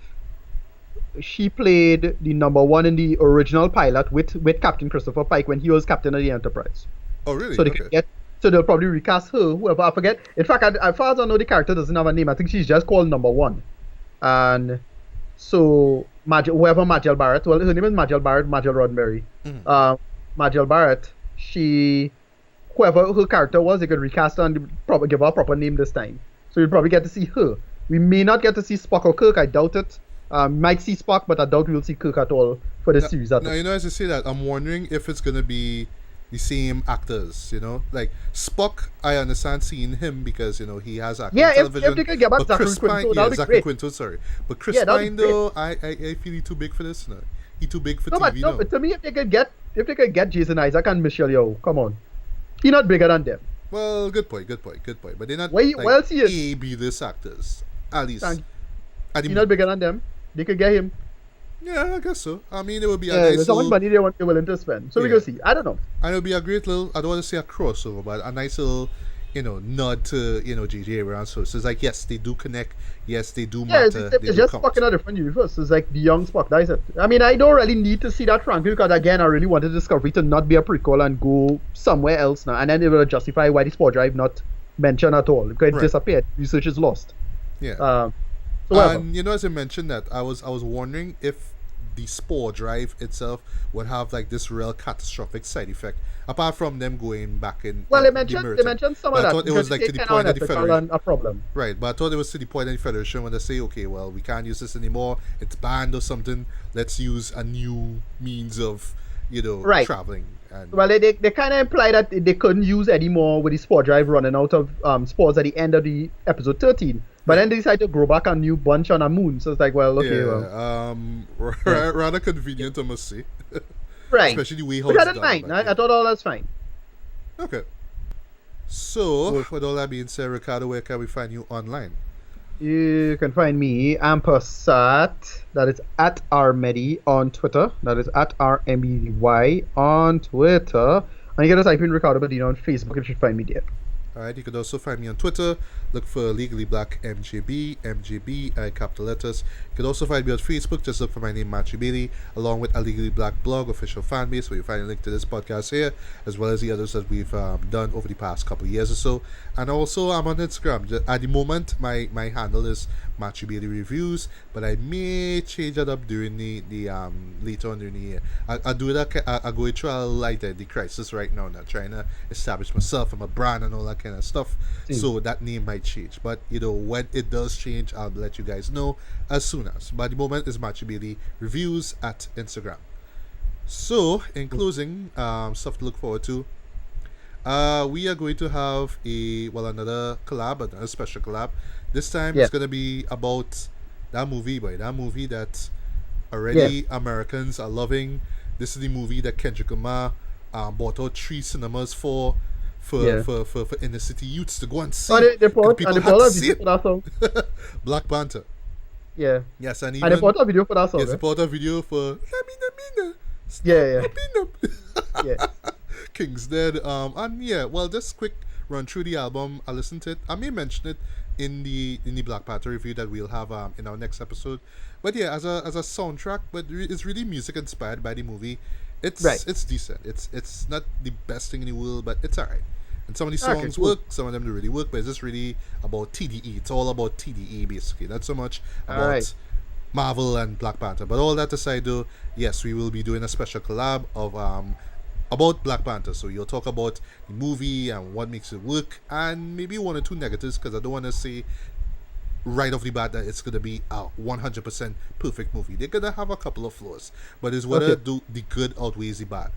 she played the number one in the original pilot with Captain Christopher Pike when he was captain of the Enterprise. Oh really? So they Okay. could get. So they'll probably recast her, whoever I forget. In fact, as far as I know, the character doesn't have a name. I think she's just called Number One. And so whoever Majel Barrett, well, her name is Majel Barrett, Majel Roddenberry. Mhm. Majel Barrett, whoever her character was, they could recast her and give her a proper name this time. So you'll probably get to see her. We may not get to see Spock or Kirk. I doubt it. Might see Spock, but I doubt we'll see Kirk at all for this series. Now, as I say that, I'm wondering if it's gonna be the same actors, like Spock. I understand seeing him because he has acting Yeah, television. if they could get back but Zachary Chris Quinto, Pine, that'd be Zachary great. Quinto, sorry, but Chris Yeah, that'd Pine be great. though, I feel he too big for this. No, he too big for No, TV. but to me, if they could get Jason Isaac and Michelle Yeoh, come on, he not bigger than them. Well, good point. But they're not Well, see it. A B-list actors. At least. Thank At the He not bigger than them. They could get him. Yeah, I guess so. I mean, it would be a Yeah, nice there's how much little... money they're willing to spend. So we Yeah. go see. I don't know. And it would be a great little... I don't want to say a crossover, but a nice little, nod to, J.J. Abrams. So it's like, yes, they do connect. Yes, they do Yeah, matter. it's they do just count. Spock in a different universe. It's like the young Spock. That is it. I mean, I don't really need to see that, frankly, because again, I really wanted Discovery to not be a prequel and go somewhere else now. And then it will justify why the Spore Drive not mentioned at all. Because it Right. disappeared. Research is lost. Yeah. So whatever. And, as I mentioned that, I was wondering if the Spore Drive itself would have, like, this real catastrophic side effect, apart from them going back in... Well, the they mentioned some But of I that. thought it was, like, to the because point of the unethical Federation. and a problem. Right, but I thought it was to the point of the Federation when they say, okay, well, we can't use this anymore, it's banned or something, let's use a new means of, Right. traveling. And Well, they kind of imply that they couldn't use anymore with the Spore Drive running out of spores at the end of the episode 13. But then they decided to grow back a new bunch on a moon. So it's like, well, okay, rather convenient, I must say. right. Especially the way how Which I it's didn't done, mind. but I thought all that's fine. Okay. So, with all that being said, Ricardo, where can we find you online? You can find me, Ampersat, that is at Rmedi on Twitter. That is at RMEDY on Twitter. And you can just type in Ricardo Medina on Facebook, you should find me there. Alright, you can also find me on Twitter. Look for Legally Black MJB, capital letters. You can also find me on Facebook. Just look for my name, Matthew Bailey, along with a Legally Black blog, official fan base, where you find a link to this podcast here, as well as the others that we've done over the past couple of years or so. And also, I'm on Instagram. At the moment, my handle is Matthew Bailey Reviews, but I may change that up during the later on during the year. I do that. I go through a light at the crisis right now, trying to establish myself and my brand and all that kind of stuff. So that name might change, but when it does change, I'll let you guys know as soon as. But at the moment is Matthew Bailey Reviews at Instagram. So in closing, stuff to look forward to. We are going to have another collab, another special collab. This time it's gonna be about that movie that already Americans are loving. This is the movie that Kendrick Lamar bought out 3 cinemas for inner city youths to go and see. They bought a video for that song. Black Panther. Yeah. Yes, and they bought a video for that song. Yes, they bought a video for Lamina. Yeah. Yeah. King's Dead. And just quick run through the album. I listened to it. I may mention it in the Black Panther review that we'll have in our next episode. But yeah, as a soundtrack, but it's really music inspired by the movie. It's decent. It's not the best thing in the world, but it's alright. And some of the songs work, some of them don't really work, but it's just really about TDE. It's all about TDE basically. Not so much about Marvel and Black Panther. But all that aside though, yes, we will be doing a special collab of about Black Panther. So you'll talk about the movie and what makes it work, and maybe 1 or 2 negatives, because I don't want to say right off the bat that it's gonna be a 100% perfect movie. They're gonna have a couple of flaws, but it's whether the good outweighs the bad.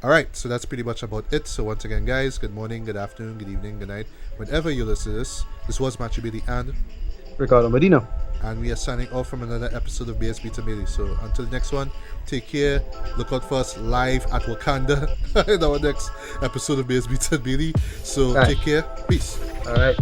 Alright, so that's pretty much about it. So once again, guys, good morning, good afternoon, good evening, good night, whenever you listen to this. This was Matthew Bailey and Ricardo Medina. And we are signing off from another episode of BSB to Bailey. So until the next one, take care. Look out for us live at Wakanda in our next episode of BSB to Bailey. So take care. Peace. Alright.